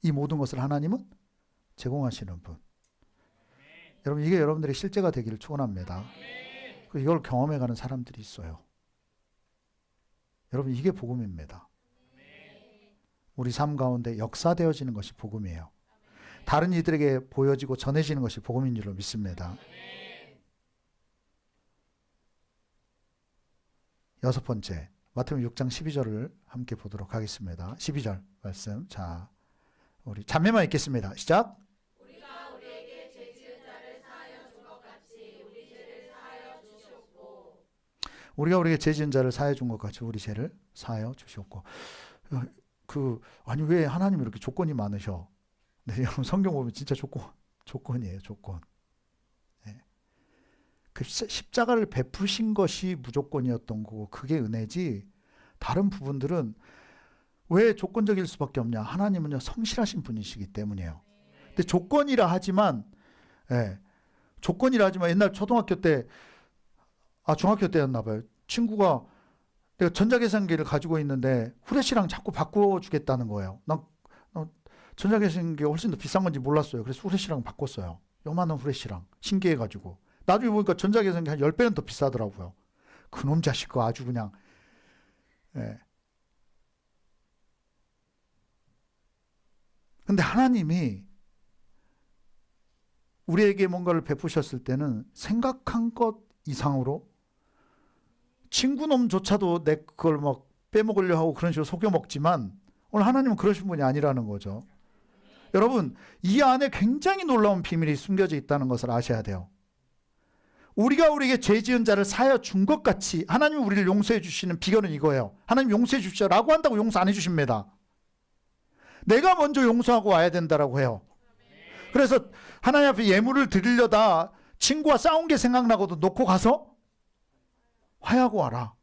이 모든 것을 하나님은 제공하시는 분. 여러분, 이게 여러분들의 실제가 되기를 축원합니다. 이걸 경험해가는 사람들이 있어요. 여러분, 이게 복음입니다. 우리 삶 가운데 역사되어지는 것이 복음이에요. 다른 이들에게 보여지고 전해지는 것이 복음인 줄로 믿습니다. 여섯 번째, 마태복음 6장 12절을 함께 보도록 하겠습니다. 12절 말씀. 자, 우리 자매만 읽겠습니다. 시작. 우리가 우리에게 죄 지은 자를 사하여 준 것 같이 우리 죄를 사하여 주시옵고. 우리가 우리에게 죄 지은 자를 사하여 준 것 같이 우리 죄를 사하여 주시옵고. 아니 왜 하나님이 이렇게 조건이 많으셔? 네, 여러분 성경 보면 진짜 조건이에요, 조건. 네. 그 십자가를 베푸신 것이 무조건이었던 거고 그게 은혜지, 다른 부분들은 왜 조건적일 수밖에 없냐? 하나님은요, 성실하신 분이시기 때문이에요. 근데 조건이라 하지만 옛날 초등학교 때, 중학교 때였나 봐요. 친구가 내가 전자계산기를 가지고 있는데 후레쉬랑 자꾸 바꿔주겠다는 거예요. 난 전자계산기가 훨씬 더 비싼 건지 몰랐어요. 그래서 후레쉬랑 바꿨어요. 요만한 후레쉬랑. 신기해가지고. 나중에 보니까 전자계산기 한 10배는 더 비싸더라고요. 그놈 자식 거 아주 그냥. 근데 하나님이 우리에게 뭔가를 베푸셨을 때는 생각한 것 이상으로, 친구놈조차도 내 그걸 막 빼먹으려 하고 그런 식으로 속여 먹지만 오늘 하나님은 그러신 분이 아니라는 거죠. 여러분, 이 안에 굉장히 놀라운 비밀이 숨겨져 있다는 것을 아셔야 돼요. 우리가 우리에게 죄 지은 자를 사하여 준 것 같이 하나님은 우리를 용서해 주시는 비결은 이거예요. 하나님 용서해 주십시오 라고 한다고 용서 안 해주십니다. 내가 먼저 용서하고 와야 된다라고 해요. 그래서 하나님 앞에 예물을 드리려다 친구와 싸운 게 생각나고도 놓고 가서 화해하고 와라.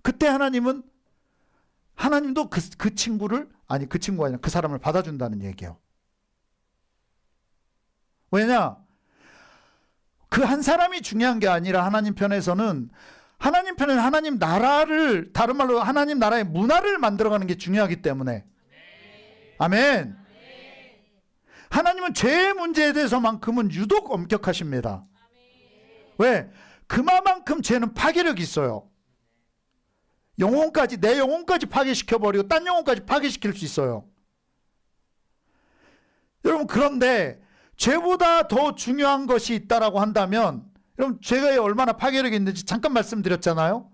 그때 하나님도 그 친구를, 아니 그 친구가 아니라 그 사람을 받아준다는 얘기예요. 왜냐? 그 한 사람이 중요한 게 아니라 하나님 편에서는 하나님 나라를, 다른 말로 하나님 나라의 문화를 만들어가는 게 중요하기 때문에. 아멘. 하나님은 죄의 문제에 대해서만큼은 유독 엄격하십니다. 왜? 그만큼 죄는 파괴력이 있어요. 영혼까지, 내 영혼까지 파괴시켜버리고 딴 영혼까지 파괴시킬 수 있어요. 여러분, 그런데 죄보다 더 중요한 것이 있다라고 한다면, 여러분, 죄가 얼마나 파괴력이 있는지 잠깐 말씀드렸잖아요.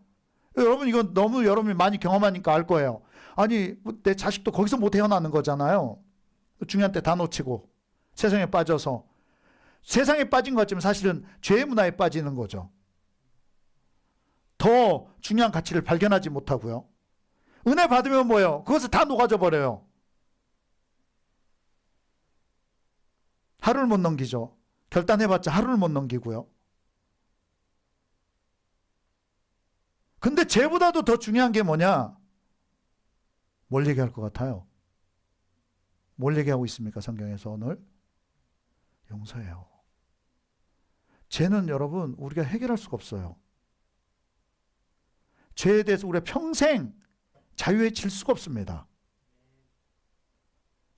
여러분, 이건 너무 여러분이 많이 경험하니까 알 거예요. 아니, 내 자식도 거기서 못 태어나는 거잖아요. 중요한 때 다 놓치고 세상에 빠져서. 세상에 빠진 것 같지만 사실은 죄의 문화에 빠지는 거죠. 더 중요한 가치를 발견하지 못하고요. 은혜 받으면 뭐예요? 그것을 다 녹아져 버려요. 하루를 못 넘기죠. 결단해봤자 하루를 못 넘기고요. 근데 죄보다도 더 중요한 게 뭐냐? 뭘 얘기할 것 같아요? 뭘 얘기하고 있습니까? 성경에서 오늘? 용서해요. 죄는 여러분 우리가 해결할 수가 없어요. 죄에 대해서 우리가 평생 자유해질 수가 없습니다.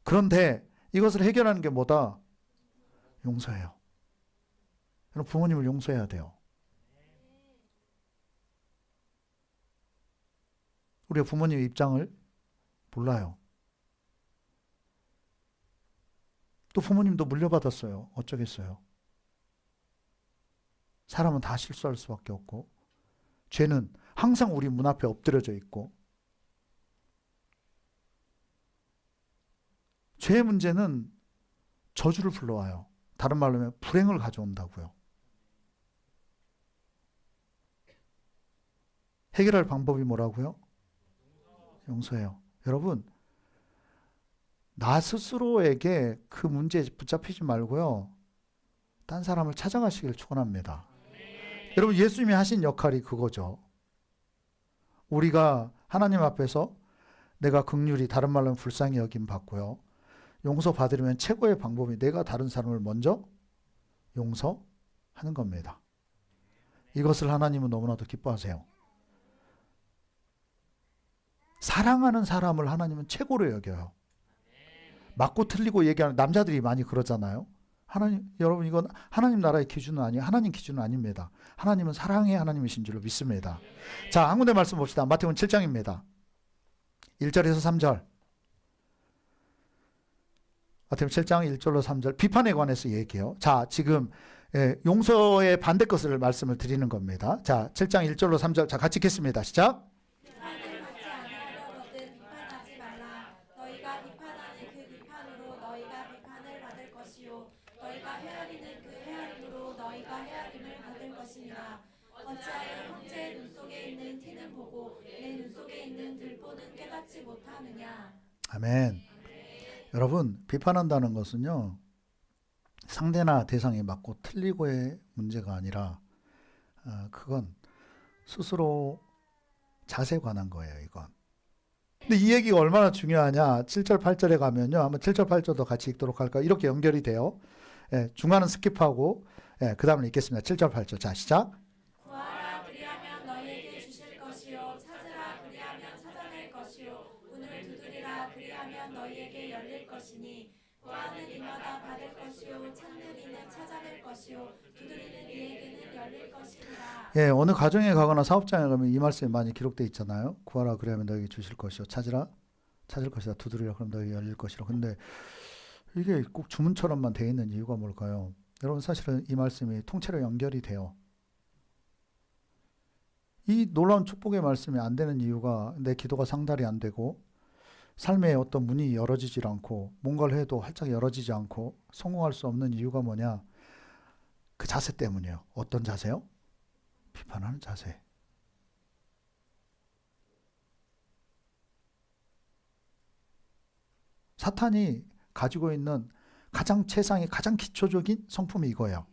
그런데 이것을 해결하는 게 뭐다? 용서해요. 여러분, 부모님을 용서해야 돼요. 우리가 부모님의 입장을 몰라요. 또 부모님도 물려받았어요. 어쩌겠어요. 사람은 다 실수할 수밖에 없고, 죄는 항상 우리 문 앞에 엎드려져 있고, 죄의 문제는 저주를 불러와요. 다른 말로 하면 불행을 가져온다고요. 해결할 방법이 뭐라고요? 용서해요. 여러분, 나 스스로에게 그 문제에 붙잡히지 말고요, 딴 사람을 찾아가시길 축원합니다. 여러분, 예수님이 하신 역할이 그거죠. 우리가 하나님 앞에서 내가 긍휼히, 다른 말로 하면 불쌍히 여김 받고요, 용서받으려면 최고의 방법이 내가 다른 사람을 먼저 용서하는 겁니다. 이것을 하나님은 너무나도 기뻐하세요. 사랑하는 사람을 하나님은 최고로 여겨요. 맞고 틀리고 얘기하는 남자들이 많이 그러잖아요. 여러분, 이건 하나님 나라의 기준은 아니에요. 하나님 기준은 아닙니다. 하나님은 사랑의 하나님이신 줄로 믿습니다. 자, 한 군데 말씀 봅시다. 마태복음 7장입니다. 1절에서 3절. 마태복음 7장 1절로 3절. 비판에 관해서 얘기해요. 자, 지금 용서의 반대 것을 말씀을 드리는 겁니다. 자, 7장 1절로 3절. 자, 같이 읽겠습니다. 시작. 비판을 받지 아니하려거든 비판하지 말라. 너희가 비판하는 그 비판으로 너희가 비판을 받을 것이요, 너희가 헤아리는 그 헤아림으로 너희가 헤아림을 받을 것이니라. 어찌하여 형제의 눈 속에 있는 티는 보고 내 눈 속에 있는 들보는 깨닫지 못하느냐. 아멘. 여러분, 비판한다는 것은요, 상대나 대상이 맞고 틀리고의 문제가 아니라 그건 스스로 자세에 관한 거예요, 이건. 근데 이 얘기가 얼마나 중요하냐? 7절 8절에 가면요, 한번 7절 8절도 같이 읽도록 할까요? 이렇게 연결이 돼요. 중간은 스킵하고 그 다음에 읽겠습니다. 7절 8절. 자, 시작. 구하라 그리하면 너희에게 주실 것이요, 찾으라 그리하면 찾아낼 것이요, 문을 두드리라 그리하면 너희에게 열릴 것이니, 구하는 이마다 받을 것이요, 찾는 이는 찾아낼 것이요, 두드리는 이에게는 열릴 것이니라. 어느 가정에 가거나 사업장에 가면 이 말씀이 많이 기록되어 있잖아요. 구하라 그리하면 너에게 주실 것이요, 찾으라 찾을 것이다, 두드리라 그럼 너에게 열릴 것이라. 근데 이게 꼭 주문처럼만 되어 있는 이유가 뭘까요? 여러분, 사실은 이 말씀이 통째로 연결이 돼요. 이 놀라운 축복의 말씀이 안 되는 이유가 내 기도가 상달이 안 되고 삶의 어떤 문이 열어지질 않고 뭔가를 해도 활짝 열어지지 않고 성공할 수 없는 이유가 뭐냐? 그 자세 때문이에요. 어떤 자세요? 비판하는 자세. 사탄이 가지고 있는 가장 최상의 가장 기초적인 성품이 이거예요.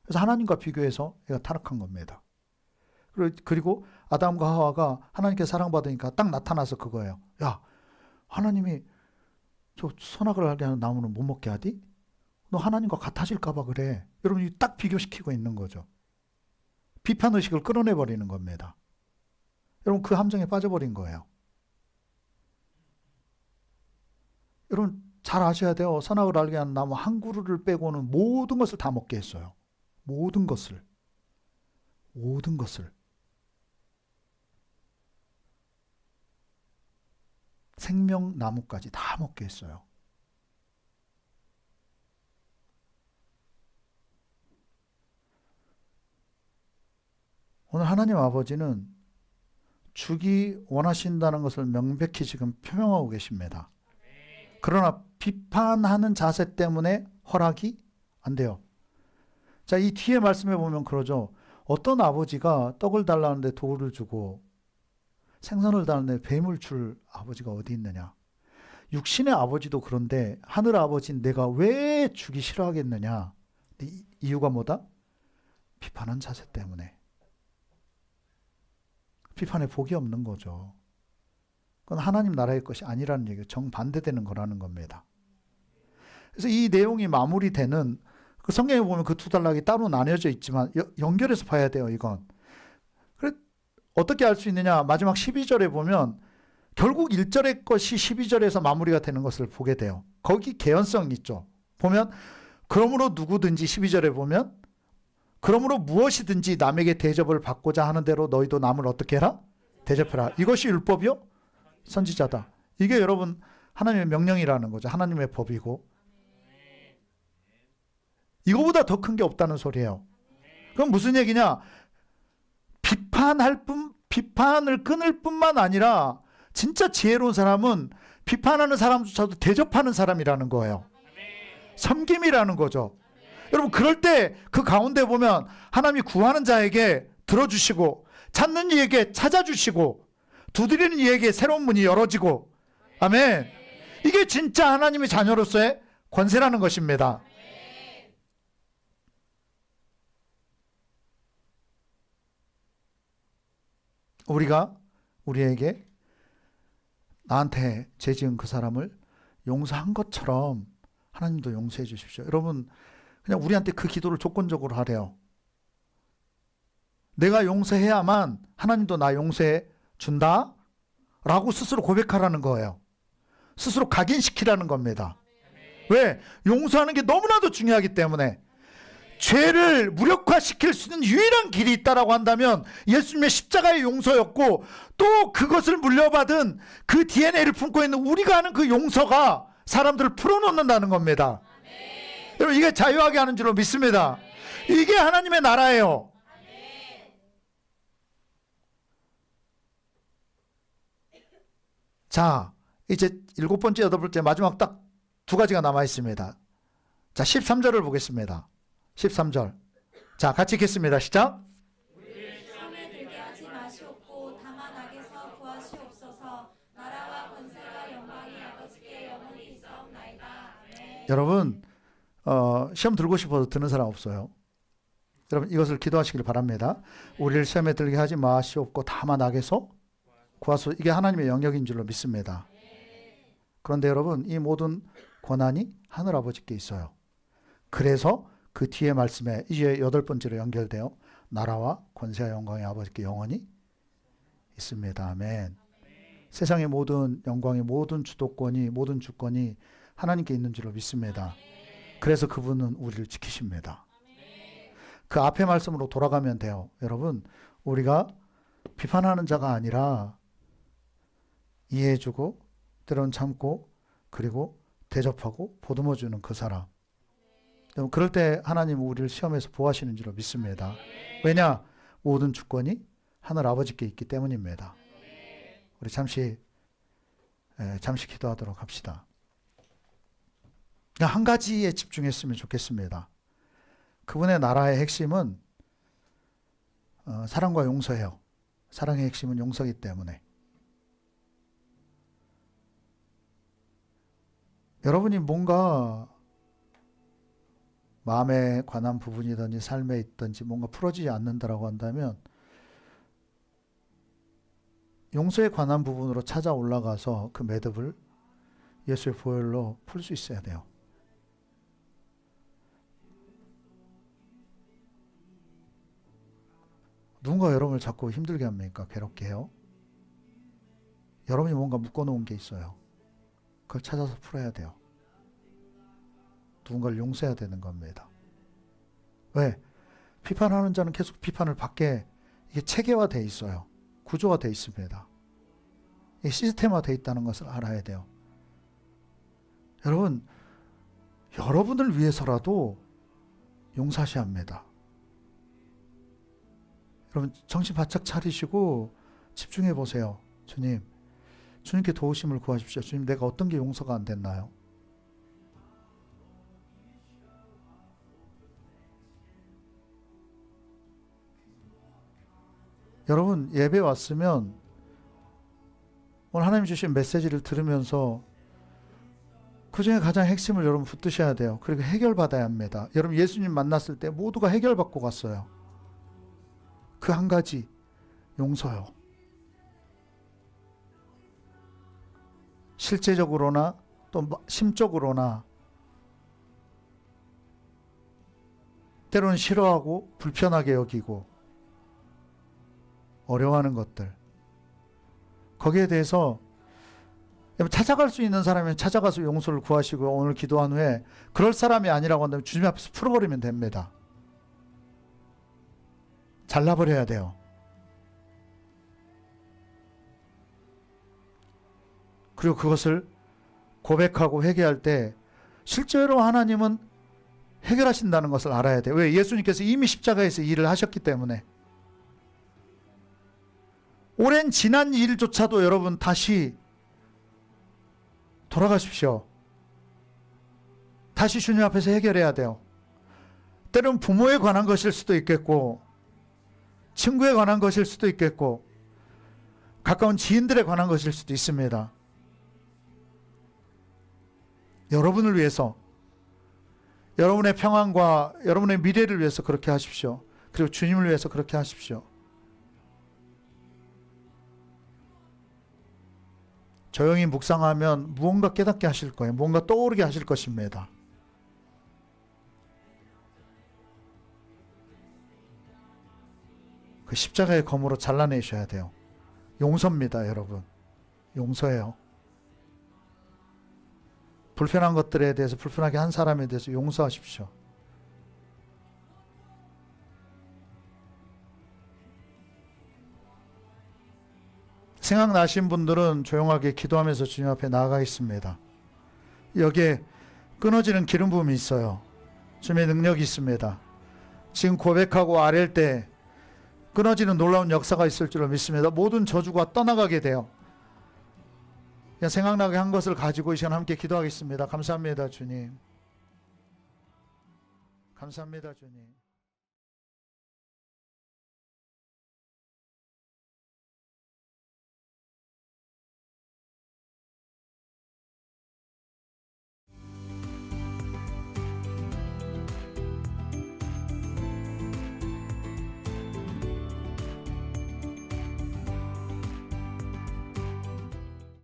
그래서 하나님과 비교해서 얘가 타락한 겁니다. 그리고 아담과 하와가 하나님께 사랑받으니까 딱 나타나서 그거예요. 야, 하나님이 저 선악을 알게 하는 나무는 못 먹게 하디? 너 하나님과 같아질까 봐 그래. 여러분, 딱 비교시키고 있는 거죠. 비판의식을 끌어내버리는 겁니다. 여러분, 그 함정에 빠져버린 거예요. 여러분, 잘 아셔야 돼요. 선악을 알게 하는 나무 한 그루를 빼고는 모든 것을 다 먹게 했어요. 모든 것을. 생명나무까지 다 먹게 했어요. 오늘 하나님 아버지는 주기 원하신다는 것을 명백히 지금 표명하고 계십니다. 그러나 비판하는 자세 때문에 허락이 안 돼요. 자, 이 뒤에 말씀해 보면 그러죠. 어떤 아버지가 떡을 달라는데 돌을 주고 생선을 달라는데 뱀을 줄 아버지가 어디 있느냐. 육신의 아버지도 그런데 하늘 아버지는 내가 왜 주기 싫어하겠느냐. 이유가 뭐다? 비판한 자세 때문에. 비판에 복이 없는 거죠. 그건 하나님 나라의 것이 아니라는 얘기예요. 정반대되는 거라는 겁니다. 그래서 이 내용이 마무리되는 그 성경에 보면 그 두 단락이 따로 나뉘어져 있지만 연결해서 봐야 돼요. 이건. 그래, 어떻게 알 수 있느냐. 마지막 12절에 보면 결국 1절의 것이 12절에서 마무리가 되는 것을 보게 돼요. 거기 개연성이 있죠. 보면 그러므로 누구든지 12절에 보면 그러므로 무엇이든지 남에게 대접을 받고자 하는 대로 너희도 남을 어떻게 해라? 대접해라. 이것이 율법이요? 선지자다. 이게 여러분 하나님의 명령이라는 거죠. 하나님의 법이고. 이거보다 더 큰 게 없다는 소리예요. 그럼 무슨 얘기냐? 비판을 끊을 뿐만 아니라 진짜 지혜로운 사람은 비판하는 사람조차도 대접하는 사람이라는 거예요. 섬김이라는 거죠. 여러분, 그럴 때 그 가운데 보면 하나님이 구하는 자에게 들어주시고 찾는 이에게 찾아주시고 두드리는 이에게 새로운 문이 열어지고, 아멘. 이게 진짜 하나님의 자녀로서의 권세라는 것입니다. 우리가 우리에게 나한테 죄 지은 그 사람을 용서한 것처럼 하나님도 용서해 주십시오. 여러분, 그냥 우리한테 그 기도를 조건적으로 하래요. 내가 용서해야만 하나님도 나 용서해 준다 라고 스스로 고백하라는 거예요. 스스로 각인시키라는 겁니다. 왜? 용서하는 게 너무나도 중요하기 때문에. 죄를 무력화시킬 수 있는 유일한 길이 있다라고 한다면 예수님의 십자가의 용서였고, 또 그것을 물려받은 그 DNA를 품고 있는 우리가 하는 그 용서가 사람들을 풀어놓는다는 겁니다. 여러분, 이게 자유하게 하는 줄로 믿습니다. 이게 하나님의 나라예요. 자, 이제 7번째, 8번째 마지막 딱 2가지가 남아 있습니다. 자, 13절을 보겠습니다. 13절. 자, 같이 읽겠습니다. 시작. 우리를 시험에 들게 하지 마시옵고 다만 악에서 구하시옵소서. 나라와 권세와 영광이 아버지께 영원히 있사옵나이다. 아멘. 여러분, 시험 들고 싶어서 드는 사람 없어요. 여러분, 이것을 기도하시길 바랍니다. 우리를 시험에 들게 하지 마시옵고 다만 악에서 구하소서. 이게 하나님의 영역인 줄로 믿습니다. 그런데 여러분, 이 모든 권한이 하늘아버지께 있어요. 그래서 그 뒤에 말씀에 이제 8번째로 연결되어 나라와 권세와 영광이 아버지께 영원히 있습니다. 아멘. 세상의 모든 영광이, 모든 주도권이, 모든 주권이 하나님께 있는 줄로 믿습니다. 그래서 그분은 우리를 지키십니다. 그 앞에 말씀으로 돌아가면 돼요. 여러분, 우리가 비판하는 자가 아니라 이해해주고 때론 참고 그리고 대접하고 보듬어주는 그 사람. 그럴 때 하나님은 우리를 시험에서 보호하시는 줄로 믿습니다. 왜냐? 모든 주권이 하늘 아버지께 있기 때문입니다. 우리 잠시 기도하도록 합시다. 한 가지에 집중했으면 좋겠습니다. 그분의 나라의 핵심은 사랑과 용서예요. 사랑의 핵심은 용서이기 때문에. 여러분이 뭔가 마음에 관한 부분이든지 삶에 있든지 뭔가 풀어지지 않는다라고 한다면 용서에 관한 부분으로 찾아 올라가서 그 매듭을 예수의 보혈로 풀 수 있어야 돼요. 누군가 여러분을 자꾸 힘들게 합니까? 괴롭게 해요? 여러분이 뭔가 묶어놓은 게 있어요. 그걸 찾아서 풀어야 돼요. 누군가를 용서해야 되는 겁니다. 왜? 비판하는 자는 계속 비판을 받게 이게 체계화되어 있어요. 구조화되어 있습니다. 이게 시스템화되어 있다는 것을 알아야 돼요. 여러분, 여러분을 위해서라도 용서하셔야 합니다. 여러분 정신 바짝 차리시고 집중해 보세요. 주님께 도우심을 구하십시오. 주님, 내가 어떤 게 용서가 안 됐나요? 여러분 예배 왔으면 오늘 하나님 주신 메시지를 들으면서 그 중에 가장 핵심을 여러분 붙드셔야 돼요. 그리고 해결받아야 합니다. 여러분 예수님 만났을 때 모두가 해결받고 갔어요. 그 한 가지, 용서요. 실제적으로나 또 심적으로나 때로는 싫어하고 불편하게 여기고 어려워하는 것들, 거기에 대해서 찾아갈 수 있는 사람이면 찾아가서 용서를 구하시고 오늘 기도한 후에 그럴 사람이 아니라고 한다면 주님 앞에서 풀어버리면 됩니다. 잘라버려야 돼요. 그리고 그것을 고백하고 회개할 때 실제로 하나님은 해결하신다는 것을 알아야 돼요. 왜? 예수님께서 이미 십자가에서 일을 하셨기 때문에. 오랜 지난 일조차도 여러분 다시 돌아가십시오. 다시 주님 앞에서 해결해야 돼요. 때로는 부모에 관한 것일 수도 있겠고 친구에 관한 것일 수도 있겠고 가까운 지인들에 관한 것일 수도 있습니다. 여러분을 위해서, 여러분의 평안과 여러분의 미래를 위해서 그렇게 하십시오. 그리고 주님을 위해서 그렇게 하십시오. 조용히 묵상하면 무언가 깨닫게 하실 거예요. 무언가 떠오르게 하실 것입니다. 그 십자가의 검으로 잘라내셔야 돼요. 용서입니다, 여러분. 용서해요. 불편한 것들에 대해서, 불편하게 한 사람에 대해서 용서하십시오. 생각나신 분들은 조용하게 기도하면서 주님 앞에 나아가겠습니다. 여기에 끊어지는 기름 부음이 있어요. 주님의 능력이 있습니다. 지금 고백하고 아랠 때 끊어지는 놀라운 역사가 있을 줄로 믿습니다. 모든 저주가 떠나가게 돼요. 그냥 생각나게 한 것을 가지고 이 시간 함께 기도하겠습니다. 감사합니다, 주님. 감사합니다, 주님.